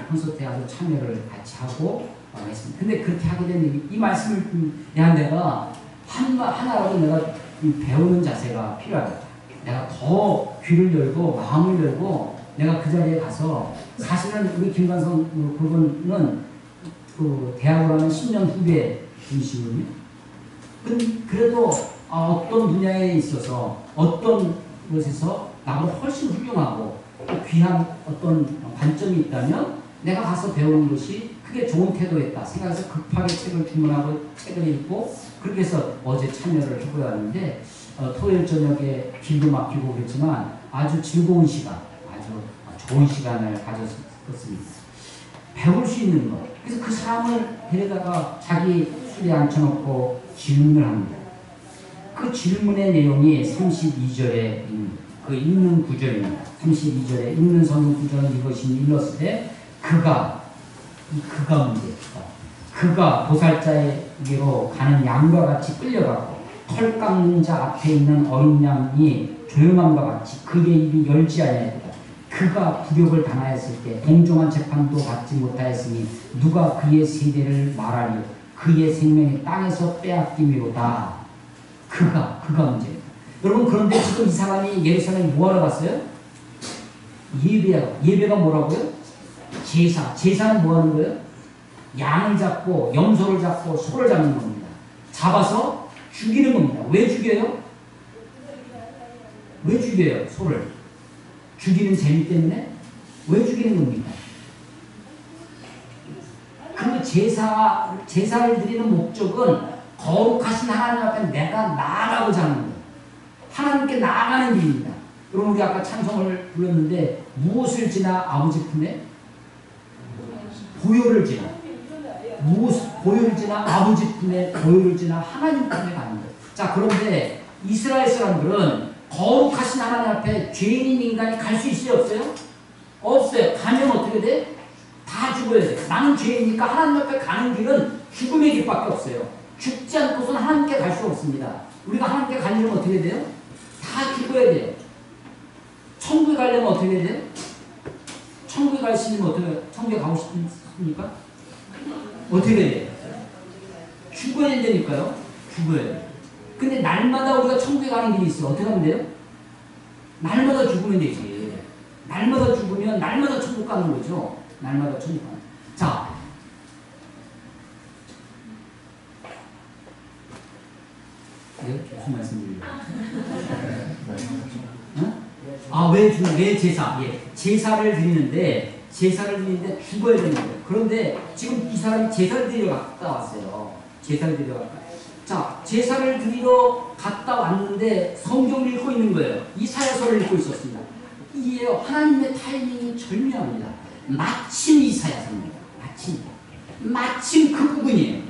콘서트에 가서 참여를 같이 하고 했습니다. 근데 그렇게 하게 된 이 말씀을 내가 하나라도 내가 배우는 자세가 필요하다. 내가 더 귀를 열고 마음을 열고 내가 그 자리에 가서 사실은 우리 김관성 그분은 대학을 하는 10년 후배 분이시거든요. 그래도 어떤 분야에 있어서 어떤 것에서 나보다 훨씬 훌륭하고 귀한 어떤 관점이 있다면 내가 가서 배우는 것이 그게 좋은 태도였다 생각해서 급하게 책을 주문하고 책을 읽고 그렇게 해서 어제 참여를 해보았는데 토요일 저녁에 길도 막히고 그랬지만 아주 즐거운 시간, 아주 좋은 시간을 가졌습니다. 배울 수 있는 것. 그래서 그 사람을 데려다가 자기 술에 앉혀놓고 질문을 합니다. 그 질문의 내용이 32절에 그 읽는 구절입니다. 32절에 읽는 성경 구절은 이것이 일렀을 때 그가 문제입니다. 그가 보살자에게로 가는 양과 같이 끌려가고 털 깎는 자 앞에 있는 어린 양이 조용함과 같이 그의 입이 열지 아니하였다. 그가 부력을 당하였을 때 공정한 재판도 받지 못하였으니 누가 그의 세대를 말하리요. 그의 생명이 땅에서 빼앗김이로다. 그가 문제입니다. 여러분 그런데 지금 이 사람이 예루살렘에 뭐하러 갔어요? 예배가 뭐라고요? 제사는 뭐 하는 거예요? 양을 잡고 염소를 잡고 소를 잡는 겁니다. 잡아서 죽이는 겁니다. 왜 죽여요? 왜 죽여요? 소를. 죽이는 재미 때문에? 왜 죽이는 겁니까? 그 제사를 드리는 목적은 거룩하신 하나님 앞에 내가 나아가고자 하는 거예요. 하나님께 나아가는 길입니다. 여러분 우리 아까 찬송을 불렀는데 무엇을 지나 아버지 품에? 보혈을 지나. 보혈을 지나 아버지 품에, 보혈을 지나 하나님 품에 가는 거예요. 자, 그런데 이스라엘 사람들은 거룩하신 하나님 앞에 죄인인 인간이 갈 수 있어요? 없어요? 없어요. 가면 어떻게 돼? 다 죽어야 돼. 나는 죄인이니까 하나님 앞에 가는 길은 죽음의 길밖에 없어요. 죽지 않고서는 하나님께 갈 수 없습니다. 우리가 하나님께 가려면 어떻게 돼요? 다 죽어야 돼요. 천국에 가려면 어떻게 해야 돼요? 천국에 갈 수 있으면 어떻게, 천국에 가고 싶습니까? 어떻게 해야 돼요? 죽어야 된다니까요. 죽어야 돼요. 근데 날마다 우리가 천국에 가는 길이 있어. 어떻게 하면 돼요? 날마다 죽으면 되지. 날마다 죽으면 날마다 천국 가는 거죠. 날마다 천국 가는. 자, 무슨 말씀드려요? 왜 제사? 예. 제사를 드리는데 죽어야 되는 거예요. 그런데 지금 이 사람이 제사를 드리러 갔다 왔어요. 제사를 드리러 갔다. 자, 제사를 드리러 갔다 왔는데 성경을 읽고 있는 거예요. 이사야서를 읽고 있었습니다. 이게요, 하나님의 타이밍이 절묘합니다. 마침 이사야서입니다. 마침 그 부분이에요.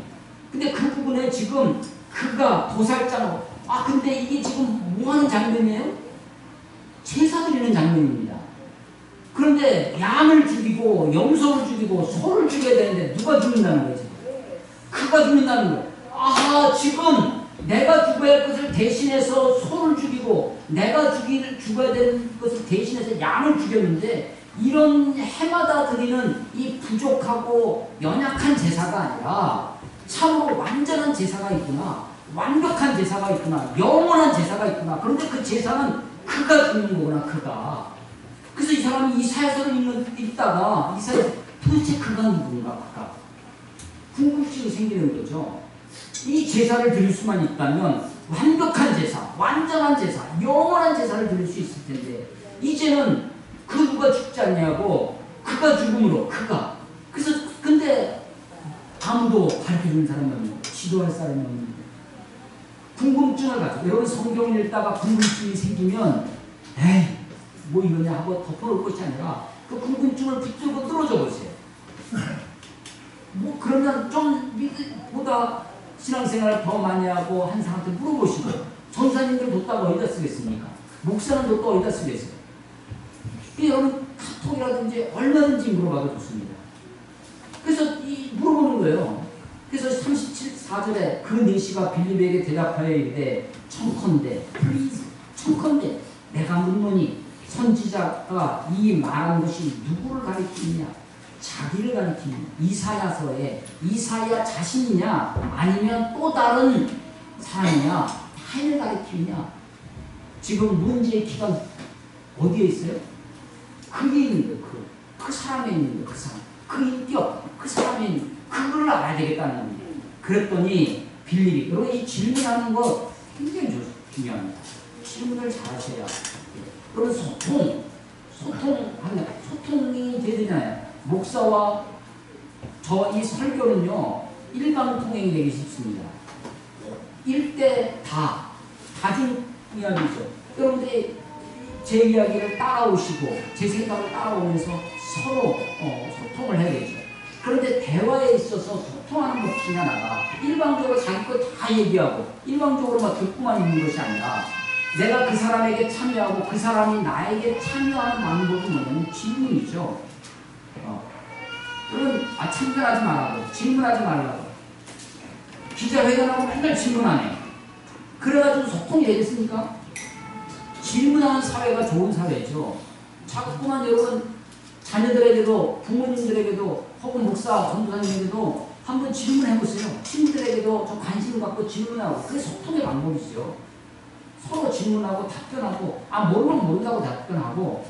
근데 그 부분에 지금 그가 도살자로, 근데 이게 지금 뭐 하는 장면이에요? 제사 드리는 장면입니다. 그런데 양을 죽이고 염소를 죽이고 소를 죽여야 되는데 누가 죽는다는 거지? 그가 죽는다는 거예요. 지금 내가 죽어야 할 것을 대신해서 소를 죽이고 내가 죽어야 되는 것을 대신해서 양을 죽였는데, 이런 해마다 드리는 이 부족하고 연약한 제사가 아니라 참으로 완전한 제사가 있구나, 완벽한 제사가 있구나, 영원한 제사가 있구나. 그런데 그 제사는 그가 죽는 거구나, 그가. 그래서 이 사람이 이사야서를 읽다가 도대체 그가 누군가, 그가 궁금증이 생기는 거죠. 이 제사를 드릴 수만 있다면 완벽한 제사, 완전한 제사, 영원한 제사를 드릴 수 있을 텐데, 이제는 그 누가 죽지 않냐고, 그가 죽음으로, 그가. 그래서 근데 아무도 가르쳐주는 사람이 없는, 지도할 사람이 없는데 궁금증을 가지고, 여러분 성경을 읽다가 궁금증이 생기면 뭐 이거냐 하고 덮어놓을 것이 아니라 그 궁금증을 붙들고 뚫어져 보세요. 뭐 그러면 좀 보다 신앙생활을 더 많이 하고 한 사람한테 물어보시고, 전사님들 뒀다가 어디다 쓰겠습니까? 목사는 뒀다가 어디다 쓰겠어요? 여러분 카톡이라든지 얼마든지 물어봐도 좋습니다. 그래서 물어보는 거예요. 그래서 37~4절에 그 내시가 빌립에게 대답하여 이르되 청컨대 내가 묻노니 선지자가 이 말한 것이 누구를 가리키느냐? 자기를 가리키느냐? 이사야서에 이사야 자신이냐? 아니면 또 다른 사람이냐? 타인을 가리키느냐? 지금 문제의 키가 어디에 있어요? 그게 있는 거예요. 그 사람에 있는 거예요. 그 사람. 그 인격, 그 사람에 있는 거예요. 그걸 알아야 되겠다는 겁니다. 그랬더니 빌립이, 여러분 이 질문하는 거 굉장히 중요합니다. 질문을 잘 하셔야. 그러면 소통이 되잖아요. 목사와 이 설교는요, 일반 통행이 되기 쉽습니다. 1대 다중 이야기죠. 여러분들이 제 이야기를 따라오시고 제 생각을 따라오면서 서로 소통을 해야 되죠. 그런데 대화에 있어서 소통하는 것 중에 하나가 일방적으로 자기 것 다 얘기하고 일방적으로만 듣고만 있는 것이 아니라, 내가 그 사람에게 참여하고 그 사람이 나에게 참여하는 방법이 뭐냐면 질문이죠. 여러분 참견하지 말라고, 질문하지 말라고. 기자회견하고 맨날 질문하네. 그래가지고 소통이 되겠습니까? 질문하는 사회가 좋은 사회죠. 자꾸만 여러분 자녀들에게도 부모님들에게도 혹은 목사, 전도사님에게도 한번 질문해보세요. 친구들에게도 좀 관심을 갖고 질문하고, 그게 소통의 방법이죠. 서로 질문하고 답변하고, 모르면 모른다고 답변하고,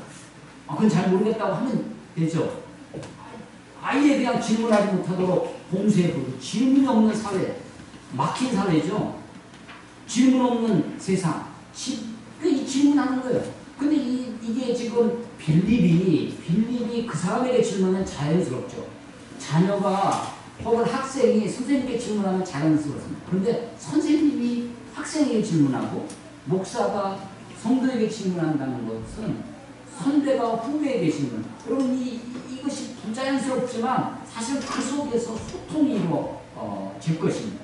그건 잘 모르겠다고 하면 되죠. 아예 그냥 질문하지 못하도록 봉쇄해보고, 질문이 없는 사회. 막힌 사회죠. 질문 없는 세상. 이 질문하는 거예요. 근데 이게 지금 빌립이 그 사람에게 질문하면 자연스럽죠. 자녀가 혹은 학생이 선생님께 질문하면 자연스럽습니다. 그런데 선생님이 학생에게 질문하고 목사가 성도에게 질문한다는 것은 선배가 후배에게 질문. 여러분 이것이 부자연스럽지만 사실 그 속에서 소통이 이루어질 것입니다.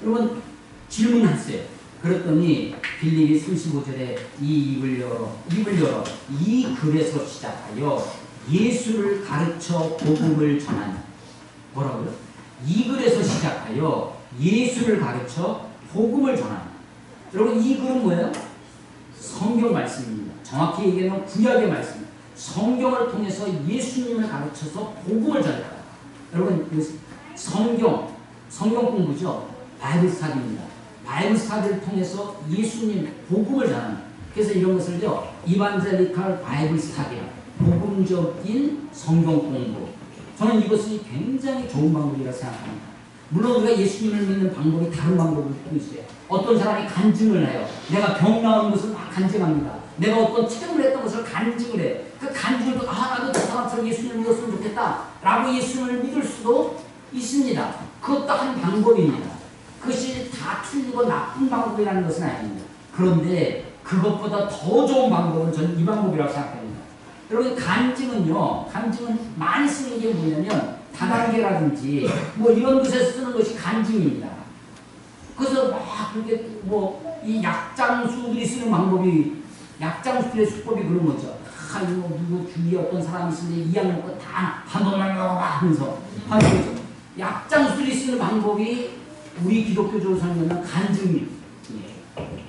여러분 질문하세요. 그랬더니 빌립이 35절에 이 입을 열어 이 글에서 시작하여 예수를 가르쳐 복음을 전하니. 뭐라고요? 이 글에서 시작하여 예수를 가르쳐 복음을 전하니. 여러분 이 글은 뭐예요? 성경 말씀입니다. 정확히 얘기하면 구약의 말씀. 성경을 통해서 예수님을 가르쳐서 복음을 전했다. 여러분 성경 공부죠. 바이블 스타디입니다. 바이블 스타디를 통해서 예수님 복음을 전하는. 그래서 이런 것을요 이반젤리컬 바이블 스타디, 복음적인 성경 공부. 저는 이것이 굉장히 좋은 방법이라고 생각합니다. 물론 우리가 예수님을 믿는 방법이 다른 방법이 또 있어요. 어떤 사람이 간증을 해요. 내가 병 나은 것을 막 간증합니다. 내가 어떤 체험을 했던 것을 간증을 해요. 그 간증을 나도 저 사람처럼 예수님을 믿었으면 좋겠다 라고 예수님을 믿을 수도 있습니다. 그것도 한 방법입니다. 그것이 다 틀리고 나쁜 방법이라는 것은 아닙니다. 그런데 그것보다 더 좋은 방법은 저는 이 방법이라고 생각합니다. 여러분 간증은 많이 쓰는 게 뭐냐면 다단계라든지 뭐 이런 곳에서 쓰는 것이 간증입니다. 그래서 막 그렇게 이 약장수들이 쓰는 방법이 약장수들의 수법이 그런 거죠. 누구 주위에 어떤 사람이 있는데 이 약 먹고 다 한번만 먹어봐 하면서 하는 거죠. 약장수들이 쓰는 방법이 우리 기독교적으로 설명하는 간증입니다.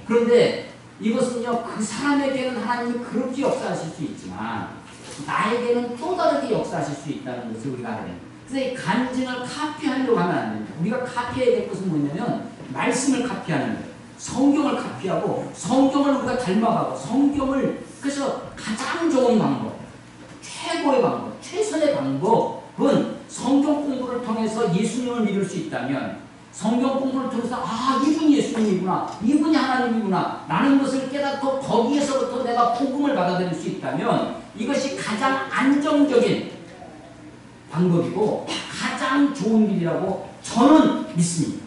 그런데 이것은요 그 사람에게는 하나님이 그렇게 역사하실 수 있지만 나에게는 또 다르게 역사하실 수 있다는 것을 우리가 알아야 됩니다. 그래서 이 간증을 카피하려고 하면 안 됩니다. 우리가 카피해야 될 것은 뭐냐면 말씀을 카피하는 거예요. 성경을 카피하고 성경을 우리가 닮아가고 성경을 그래서 가장 좋은 방법, 최고의 방법, 최선의 방법은 성경 공부를 통해서 예수님을 믿을 수 있다면 성경 공부를 통해서 이분이 예수님이구나, 이분이 하나님이구나 라는 것을 깨닫고 거기에서부터 내가 복음을 받아들일 수 있다면 이것이 가장 안정적인 방법이고 가장 좋은 길이라고 저는 믿습니다.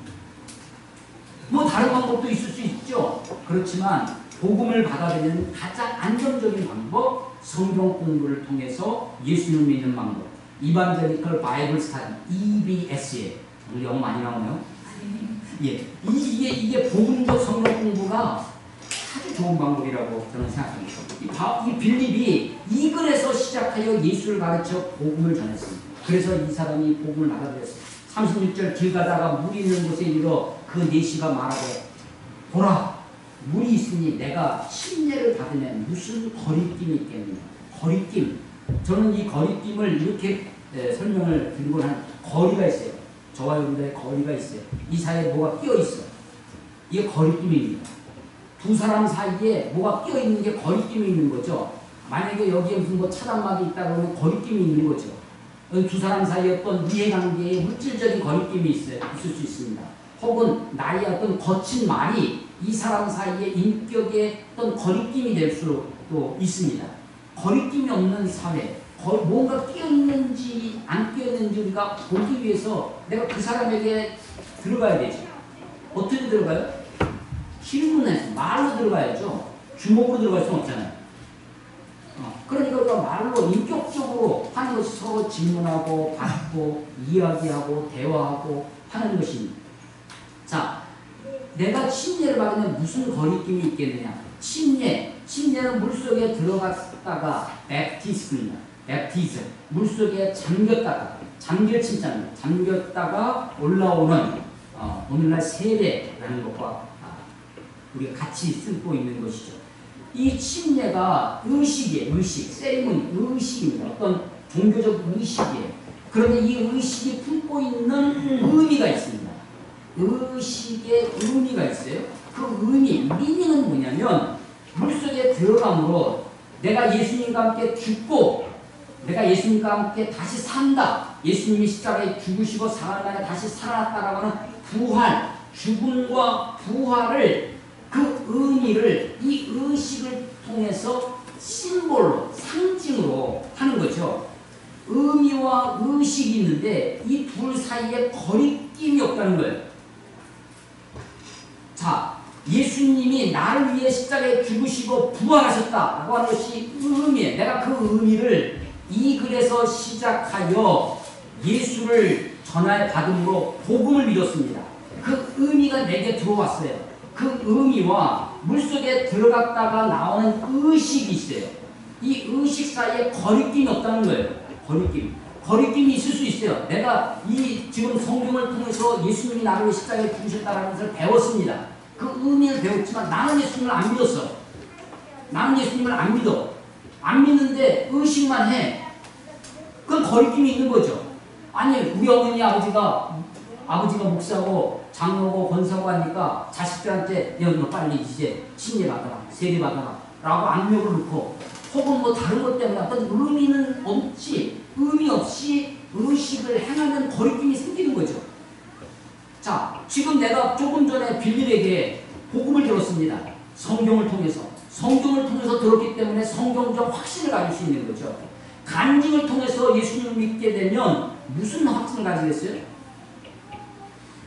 뭐 다른 방법도 있을 수 있죠. 그렇지만 복음을 받아들이는 가장 안정적인 방법, 성경 공부를 통해서 예수님을 믿는 방법. 이반젤리컬 바이블 스타디, EBS에 우리 영어 많이 나오네요. 예, 이게 복음적 성경 공부가 아주 좋은 방법이라고 저는 생각합니다. 이 빌립이 이 글에서 시작하여 예수를 가르쳐 복음을 전했습니다. 그래서 이 사람이 복음을 받아들였습니다. 36절 길 가다가 물이 있는 곳에 이르러 그 내시가 말하되 보라 물이 있으니 내가 침례를 받으면 무슨 거리낌이 있겠느냐. 거리낌. 저는 이 거리낌을 이렇게 설명을 드리고 한 거리가 있어요. 저와 여러분들의 거리가 있어요. 이 사이에 뭐가 끼어 있어. 이게 거리낌입니다. 두 사람 사이에 뭐가 끼어 있는 게 거리낌이 있는 거죠. 만약에 여기에 무슨 차단막이 있다 그러면 거리낌이 있는 거죠. 두 사람 사이에 어떤 이해관계에 물질적인 거리낌이 있을 수 있습니다. 혹은 나의 어떤 거친 말이 이 사람 사이에 인격의 어떤 거리낌이 될 수도 있습니다. 거리낌이 없는 사회, 뭔가 끼어있는지 안 끼어있는지 우리가 보기 위해서 내가 그 사람에게 들어가야 되죠. 어떻게 들어가요? 질문해서 말로 들어가야죠. 주먹으로 들어갈 수는 없잖아요. 그러니까 우리가 말로 인격적으로 하는 것이 서로 질문하고 받고 이야기하고 대화하고 하는 것입니다. 자, 내가 침례를 받으면 무슨 거리낌이 있겠느냐. 침례는 물속에 들어갔다가 랩티스입니다. 랩티스, 물속에 잠겼다가 올라오는 오늘날 세례라는 것과 우리가 같이 쓰고 있는 것이죠. 이 침례가 의식이에요. 세리머니, 의식입니다. 어떤 종교적 의식이에요. 그런데 이 의식이 품고 있는 의미가 있습니다. 의식의 의미가 있어요. 그 미닝은 뭐냐면 물속에 들어감으로 내가 예수님과 함께 죽고 내가 예수님과 함께 다시 산다. 예수님이 십자가에 죽으시고 사흘 만에 다시 살아났다라고 하는 부활, 죽음과 부활을 그 의미를 이 의식을 통해서 심볼로, 상징으로 하는 거죠. 의미와 의식이 있는데 이 둘 사이에 거리낌이 없다는 거예요. 자, 예수님이 나를 위해 십자가에 죽으시고 부활하셨다라고 하는 것이 의미예요. 내가 그 의미를 이 글에서 시작하여 예수를 전하여 받음으로 복음을 믿었습니다. 그 의미가 내게 들어왔어요. 그 의미와 물속에 들어갔다가 나오는 의식이 있어요. 이 의식 사이에 거리낌이 없다는 거예요. 거리낌이 있을 수 있어요. 내가 이 지금 성경을 통해서 예수님이 나를 위해 십자가에 죽으셨다는 것을 배웠습니다. 그 의미를 배웠지만 나는 예수님을 안 믿었어. 나는 예수님을 안 믿어. 안 믿는데 의식만 해. 그건 거리낌이 있는 거죠. 아니 우리 어머니 아버지가 목사고 장로고 권사고 하니까 자식들한테 너 빨리 이제 침례 받아라, 세례 받아라 라고 압력을 넣고 혹은 뭐 다른 것 때문에 어떤 의미는 없이 의미 없이 의식을 행하는 거리낌이 생기는 거죠. 자, 지금 내가 조금 전에 빌립에게 복음을 들었습니다. 성경을 통해서 들었기 때문에 성경적 확신을 가질 수 있는 거죠. 간증을 통해서 예수님을 믿게 되면 무슨 확신을 가지겠어요?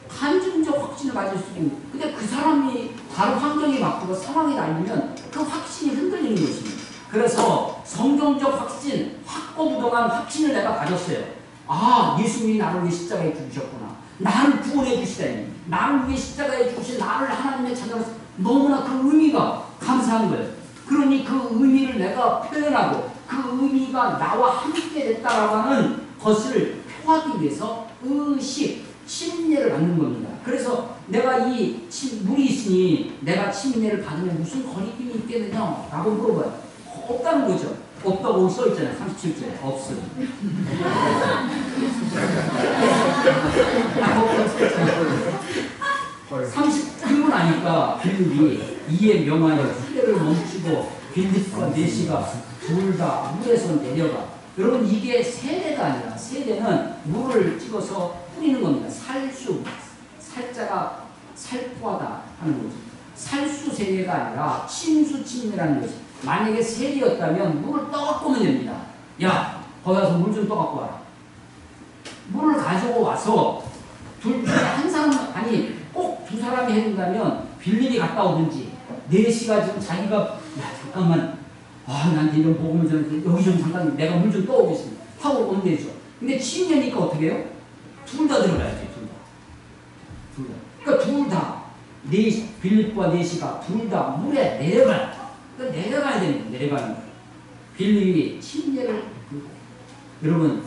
간증적 확신을 가질 수 있는. 근데 그 사람이 다른 환경이 바뀌고 상황이 달리면 그 확신이 흔들리는 것입니다. 그래서 성경적 확신, 확고부동한 확신을 내가 가졌어요. 아, 예수님이 나를 위해 십자가에 죽으셨구나. 나를 구원해 주시다니. 나를 위해 십자가에 죽으신 나를 하나님의 자녀로 너무나 그 의미가 감사한 거예요. 그러니 그 의미를 내가 표현하고 그 의미가 나와 함께 됐다라고 하는 것을 표하기 위해서 의식, 침례를 받는 겁니다. 그래서 내가 물이 있으니 내가 침례를 받으면 무슨 거리낌이 있겠느냐 라고 물어봐요. 없다는 거죠. 없다고 써있잖아요. 37절에 없음. 그리고 나니까 빌립이 이에 명하여 후대를 멈추고 빌립과 내시가 둘 다 물에서 내려가. 여러분 이게 세례가 아니라 세례는 물을 찍어서 뿌리는 겁니다. 살자가 살포하다 하는 거죠. 살수 세례가 아니라 침수 침례라는 거죠. 만약에 세례였다면 물을 떠갖고 오면 됩니다. 야, 거기 가서 물 좀 떠갖고 와라. 물을 가지고 와서 둘 중에 한 사람, 아니 꼭 두 사람이 해준다면 빌립이 갔다 오든지 내시가 지금 자기가 야 잠깐만 나한테 이런 복음을 전했는데 여기 좀 잠깐 내가 물 좀 떠오겠습니다 하고 오면 되죠. 근데 침례니까 어떻게 해요? 둘 다 들어가야지. 둘 다. 그러니까 둘 다 빌립과 내시가 둘 다 물에 내려가요. 그러니까 내려가야 됩니다. 내려가는 거예요. 빌립이 침례를 여러분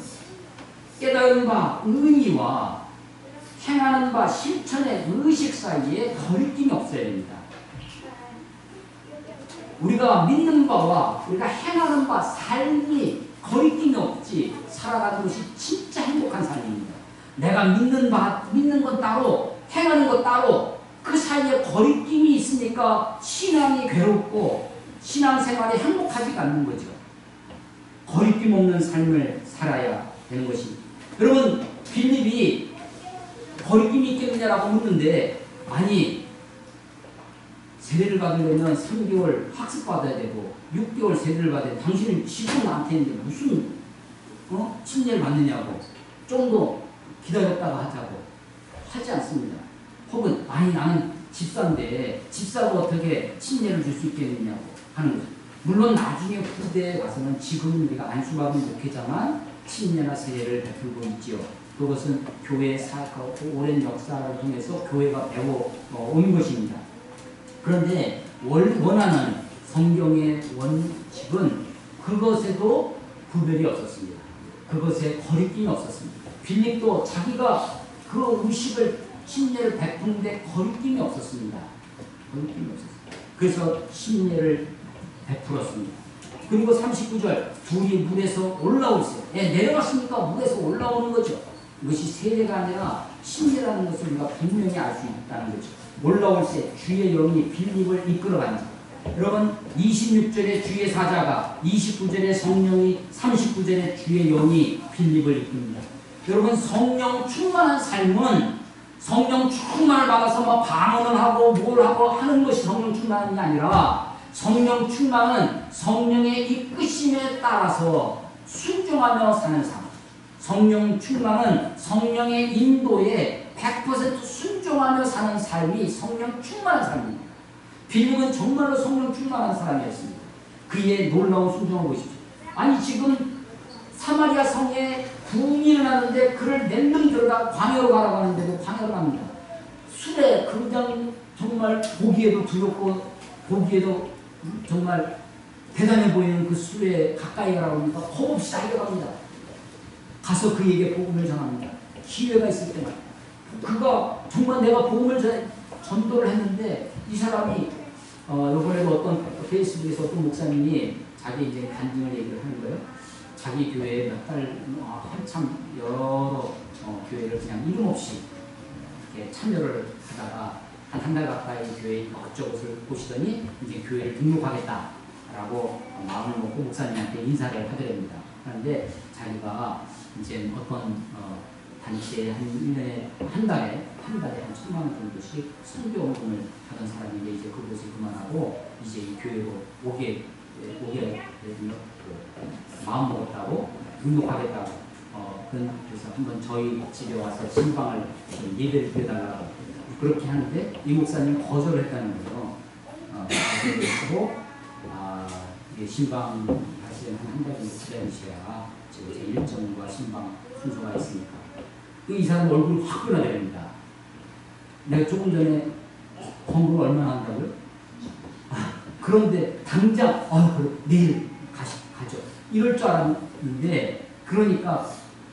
깨달은 바 의미와 행하는 바 실천의 의식 사이에 거리낌이 없어야 됩니다. 우리가 믿는 바와 우리가 행하는 바 삶이 거리낌이 없지 살아가는 것이 진짜 행복한 삶입니다. 내가 믿는 건 따로 행하는 것 따로 그 사이에 거리낌이 있으니까 신앙이 괴롭고 신앙생활이 행복하지가 않는 거죠. 거리낌 없는 삶을 살아야 되는 것입니다. 여러분 빌립이 거리낌이 있겠느냐라고 묻는데 아니 세례를 받으려면 3개월 학습받아야 되고 6개월 세례를 받아야 돼. 당신은 지금 나한테 있는데 무슨 침례를 받느냐고 좀 더 기다렸다가 하자고 하지 않습니다. 혹은 아니 나는 집사인데 집사로 어떻게 침례를 줄 수 있겠느냐고 하는 거죠. 물론 나중에 후대에 가서는 지금은 우리가 안수받은 목회자만 침례나 세례를 베풀고 있지요. 그것은 교회의 오랜 역사를 통해서 교회가 배워온 것입니다. 그런데 원하는 성경의 원칙은 그것에도 구별이 없었습니다. 그것에 거리낌이 없었습니다. 빌립도 자기가 그 의식을 침례를 베푸는데 거리낌이 없었습니다. 그래서 침례를 베풀었습니다. 그리고 39절 둘이 물에서 올라오세요. 내려갔으니까 물에서 올라오는 거죠. 이것이 세례가 아니라 침례라는 것을 우리가 분명히 알 수 있다는 거죠. 올라올 때 주의 영이 빌립을 이끌어간다. 여러분 26절에 주의 사자가 29절에 성령이 39절에 주의 영이 빌립을 이끕니다. 여러분 성령 충만한 삶은 성령 충만을 받아서 뭐 방언을 하고 뭘 하고 하는 것이 성령 충만이 아니라 성령 충만은 성령의 이끄심에 따라서 순종하며 사는 삶. 성령 충만은 성령의 인도에 100% 순종하며 사는 삶이 성령 충만한 삶입니다. 빌립은 정말로 성령 충만한 사람이었습니다. 그의 놀라운 순종을 보십시오. 아니 지금 사마리아 성에 부흥이 일어나는데 그를 낼름 들어가 광야로 가라고 하는데도 광야로 갑니다. 술에 그냥 정말 보기에도 두렵고 보기에도 정말 대단해 보이는 그 술에 가까이 가라고 하니까 겁없이 달려갑니다. 가서 그에게 복음을 전합니다. 기회가 있을 때만. 그가 정말 내가 복음을 전도를 했는데 이 사람이 이번에도 어떤 페이스북에서 어떤 목사님이 자기 이제 간증을 얘기를 하는 거예요. 자기 교회에 몇 달 한참 여러 교회를 그냥 이름 없이 이렇게 참여를 하다가 한 달 가까이 교회 이것저것을 보시더니 이제 교회를 등록하겠다라고 마음을 먹고 목사님한테 인사를 하더랍니다. 그런데 자기가 이제 어떤 단체에 한 1년에 한 달에 한 1,000만 원 정도씩 선교 헌금을 하던 사람인데 이제 그것을 그만하고 이제 이 교회로 오게 마음 먹었다고 등록하겠다고 그래서 한번 저희 집에 와서 신방을 예배를 드려달라고 그렇게 하는데 이 목사님은 거절을 했다는 거죠. 거절을 했고 이게 신방 사실 한 달 정도 기다리셔야 지금 제 일정과 신방 순서가 있으니까 이 사람 얼굴이 확 변화됩니다. 내가 조금 전에 헌금을 얼마나 한다고요? 그런데 당장 내일 가죠. 이럴 줄 알았는데 그러니까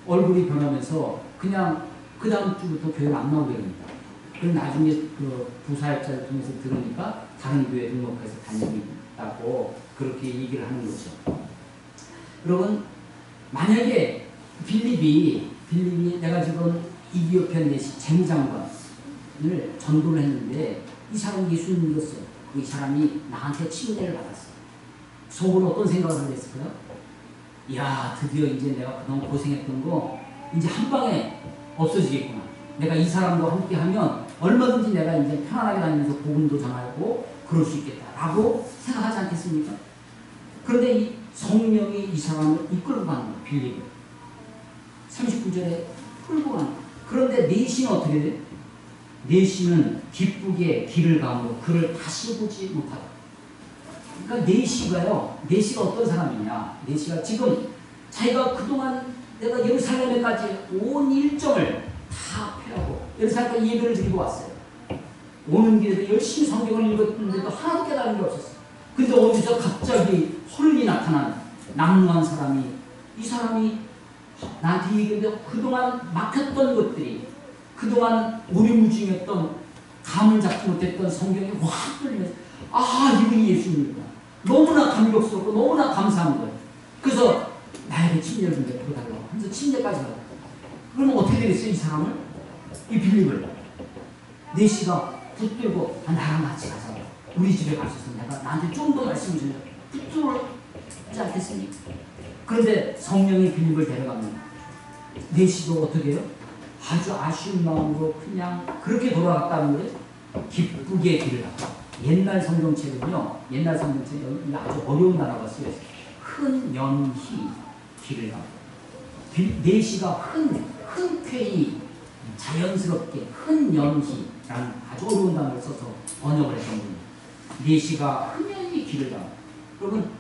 얼굴이 변하면서 그냥 그 다음 주부터 교회를 안 나오게 됩니다. 그럼 나중에 그 부사역자를 통해서 들으니까 다른 교회 등록해서 다니겠다고 그렇게 얘기를 하는 거죠. 여러분 만약에 빌립이 내가 지금 이디오피아 내시 재무장관을 전도를 했는데 이 사람이 예수님 믿었어. 이 사람이 나한테 침례를 받았어. 속으로 어떤 생각을 하겠을까요? 이야 드디어 이제 내가 그동안 고생했던 거 이제 한 방에 없어지겠구나. 내가 이 사람과 함께 하면 얼마든지 내가 이제 편안하게 다니면서 복음도 전하고 그럴 수 있겠다라고 생각하지 않겠습니까? 그런데 이 성령이 이 사람을 이끌고 가는 거예요. 빌립을 39절에 끌고 가는 거예요. 그런데 내시는 어떻게 돼요? 내시는 기쁘게 길을 가므로 그를 다시 보지 못하다. 그러니까 내시가 어떤 사람이냐? 내시가 지금 자기가 그동안 내가 예루살렘에까지 온 일정을 다 펴고 예루살렘까지 예배를 드리고 왔어요. 오는 길에도 열심히 성경을 읽었는데도 하나도 깨달은 게 없었어요. 근데 어디서 갑자기 헐리 나타난 남루한 사람이 이 사람이 나한테 얘기했는데 그동안 막혔던 것들이 그동안 오리무중했던 감을 잡지 못했던 성경이 확 뚫리면서 이분이 예수님이구나. 너무나 감격스럽고 너무나 감사한 거예요. 그래서 나에게 침례를 좀 베풀어달라고 하면서 침례까지 받았어요. 그러면 어떻게 되겠어요? 이 사람을? 이 빌립을 내시가 붙들고 나랑 같이 가자. 우리 집에 갈 수 있으면 내가 나한테 좀 더 말씀을 전해 붙들지 않겠습니까? 그런데 성령이 빌립을 데려갑니다. 내시도 어떻게 해요? 아주 아쉬운 마음으로 그냥 그렇게 돌아갔다는 거예요. 기쁘게 길을 가고. 옛날 성경책은요. 옛날 성경책은 아주 어려운 단어가 쓰여있어요. 흔연히 길을 가고. 내시가 흔쾌히 자연스럽게 흔연히라는 아주 어려운 단어를 써서 번역을 했던 분이에요. 내시가 흔연히 길을 가고. 여러분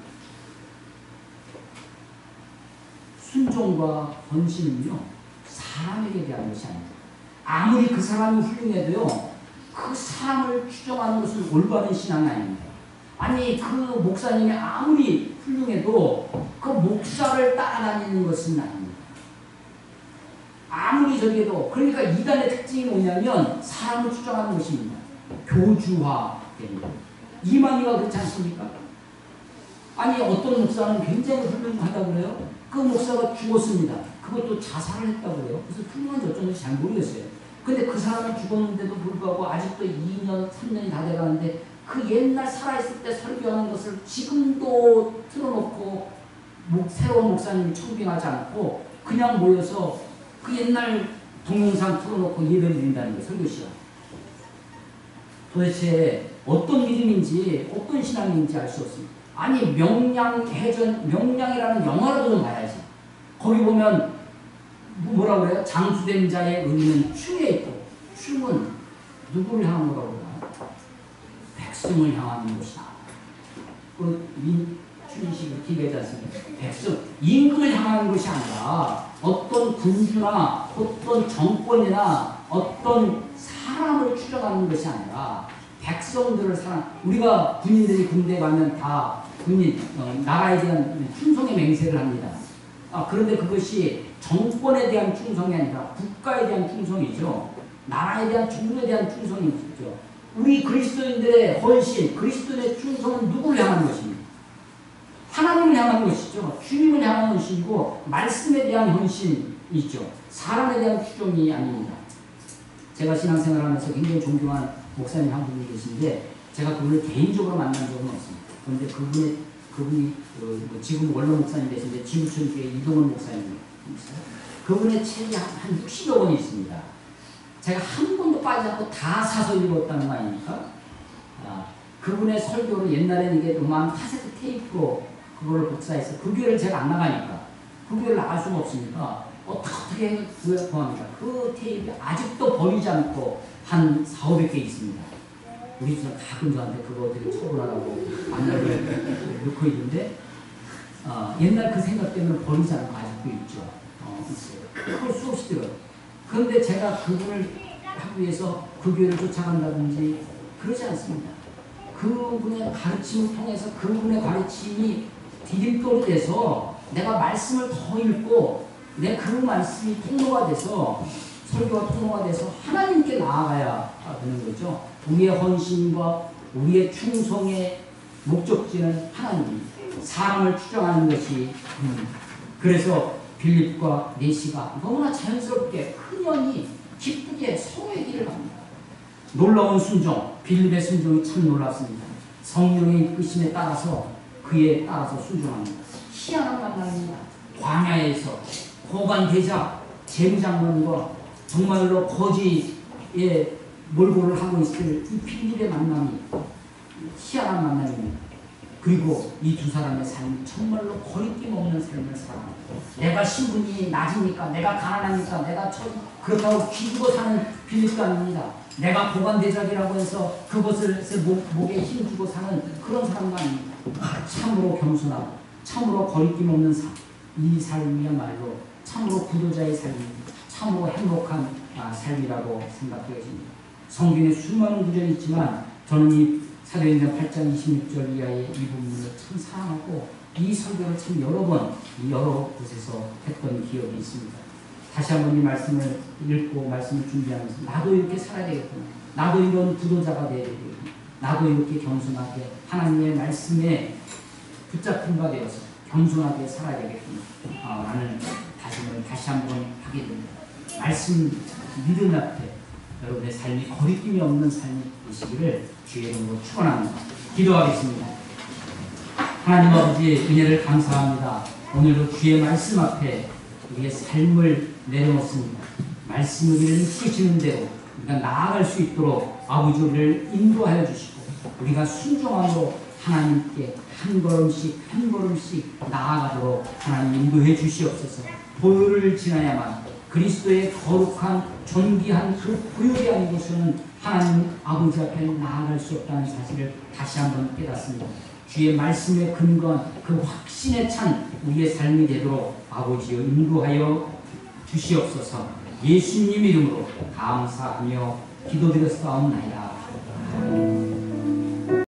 순종과 헌신은요 사람에게 대한 것이 아닙니다. 아무리 그 사람이 훌륭해도요 그 사람을 추종하는 것은 올바른 신앙이 아닙니다. 아니 그 목사님이 아무리 훌륭해도 그 목사를 따라다니는 것은 아닙니다. 아무리 저기해도 그러니까 이단의 특징이 뭐냐면 사람을 추종하는 것입니다. 교주화됩니다. 이만희가 그렇지 않습니까? 아니 어떤 목사는 굉장히 훌륭하다고 그래요. 그 목사가 죽었습니다. 그것도 자살을 했다고 그래요. 그래서 훌륭한지 어쩐지 잘 모르겠어요. 근데 그 사람은 죽었는데도 불구하고 아직도 2년, 3년이 다 돼가는데 그 옛날 살아있을 때 설교하는 것을 지금도 틀어놓고 새로운 목사님이 청빙하지 않고 그냥 모여서 그 옛날 동영상 틀어놓고 예배를 드린다는 거예요. 설교 시간. 도대체 어떤 믿음인지 어떤 신앙인지 알 수 없습니다. 아니 명량이라는 영화라도 좀 봐야지. 거기 보면 뭐라고 그래요? 장수된 자의 의미는 충에 있고, 충은 누구를 향한 거라고 그래요? 백성을 향하는 것이다. 민춘식이 기계지 않습니까? 백성, 임금을 향하는 것이 아니라 어떤 군주나 어떤 정권이나 어떤 사람을 추정하는 것이 아니라 백성들을 우리가 군인들이 군대 가면 다 군인, 나라에 대한 충성의 맹세를 합니다. 그런데 그것이 정권에 대한 충성이 아니라 국가에 대한 충성이죠. 나라에 대한 종교에 대한 충성이죠. 우리 그리스도인들의 헌신, 그리스도인의 충성은 누구를 향하는 것입니까? 하나님을 향하는 것이죠. 주님을 향하는 헌신이고 말씀에 대한 헌신이죠. 사람에 대한 추종이 아닙니다. 제가 신앙생활하면서 굉장히 존경한 목사님 한 분이 계신데 제가 그분을 개인적으로 만난 적은 없습니다. 그런데 그분이 지금 원로 목사님 되신데 지구촌교회 이동원 목사님, 그분의 책이 한 60여 권이 있습니다. 제가 한 번도 빠지지 않고 다 사서 읽었다는 거 아닙니까? 그분의 설교를 옛날에는 이게 음악 카세트 테이프로 그걸 복사해서 그 교회를 제가 안 나가니까 그 교회를 나갈 수가 없으니까 어떻게 구합니까? 그 테이프 아직도 버리지 않고 한 400개 있습니다. 우리 집은 가끔 저한테 그거 되게 처분하라고 안나를 넣고 있는데 옛날 그 생각 때문에 버리지 않고 아직도 있죠. 있어요. 그걸 수없이 들어요. 그런데 제가 그분을 하기 위해서 그 교회를 쫓아간다든지 그러지 않습니다. 그분의 가르침을 통해서 그분의 가르침이 디딤돌이 돼서 내가 말씀을 더 읽고 내 그 말씀이 통로가 돼서 설교가 통로가 돼서 하나님께 나아가야 되는 거죠. 우리의 헌신과 우리의 충성의 목적지는 하나님, 사람을 추정하는 것이 그래서 빌립과 네시가 너무나 자연스럽게 흔연히 기쁘게 서로의 길을 갑니다. 놀라운 순종, 빌립의 순종이 참 놀랍습니다. 성령의 이끄심에 따라서 그에 따라서 순종합니다. 희한한 만남입니다. 광야에서 고관대장 제무장관과 정말로 거지에 몰골을 하고 있을 이 빌립의 만남이 희한한 만남입니다. 그리고 이 두 사람의 삶이 정말로 거리낌 없는 삶을 살아갑니다. 내가 신분이 낮으니까, 내가 가난하니까, 내가 그렇다고 기주고 사는 빌립도 아닙니다. 내가 고관대작이라고 해서 그것을 목에 힘주고 사는 그런 사람도 아닙니다. 참으로 겸손하고 참으로 거리낌 없는 삶, 이 삶이야말로 참으로 구도자의 삶입니다. 참으로 행복한 삶이라고 생각되어집니다. 성경에 수많은 구절이 있지만 저는 이 사도행전 8장 26절 이하의 이 부분을 참 사랑하고 이 설교를 참 여러 곳에서 했던 기억이 있습니다. 다시 한번 이 말씀을 읽고 말씀을 준비하면서 나도 이렇게 살아야 되겠구나. 나도 이런 구도자가 되어야 되겠구나. 나도 이렇게 겸손하게 하나님의 말씀에 붙잡힌 바 되어서 겸손하게 살아야 되겠구나. 라는 다짐을 다시 한번 하게 됩니다. 말씀 믿음 앞에 여러분의 삶이 거리낌이 없는 삶이 되시기를 주의 이름으로 축원합니다. 기도하겠습니다. 하나님 아버지 은혜를 감사합니다. 오늘도 주의 말씀 앞에 우리의 삶을 내려놓습니다. 말씀 우리를 이끄시는 대로 우리가 나아갈 수 있도록 아버지 우리를 인도하여 주시고 우리가 순종함으로 하나님께 한 걸음씩 나아가도록 하나님 인도해 주시옵소서. 보혈을 지나야만 그리스도의 거룩한 존귀한 그 보혈이 아니고서는 하나님 아버지 앞에 나아갈 수 없다는 사실을 다시 한번 깨닫습니다. 주의 말씀에 근거한 그 확신에 찬 우리의 삶이 되도록 아버지여 인도하여 주시옵소서. 예수님 이름으로 감사하며 기도드렸사옵나이다.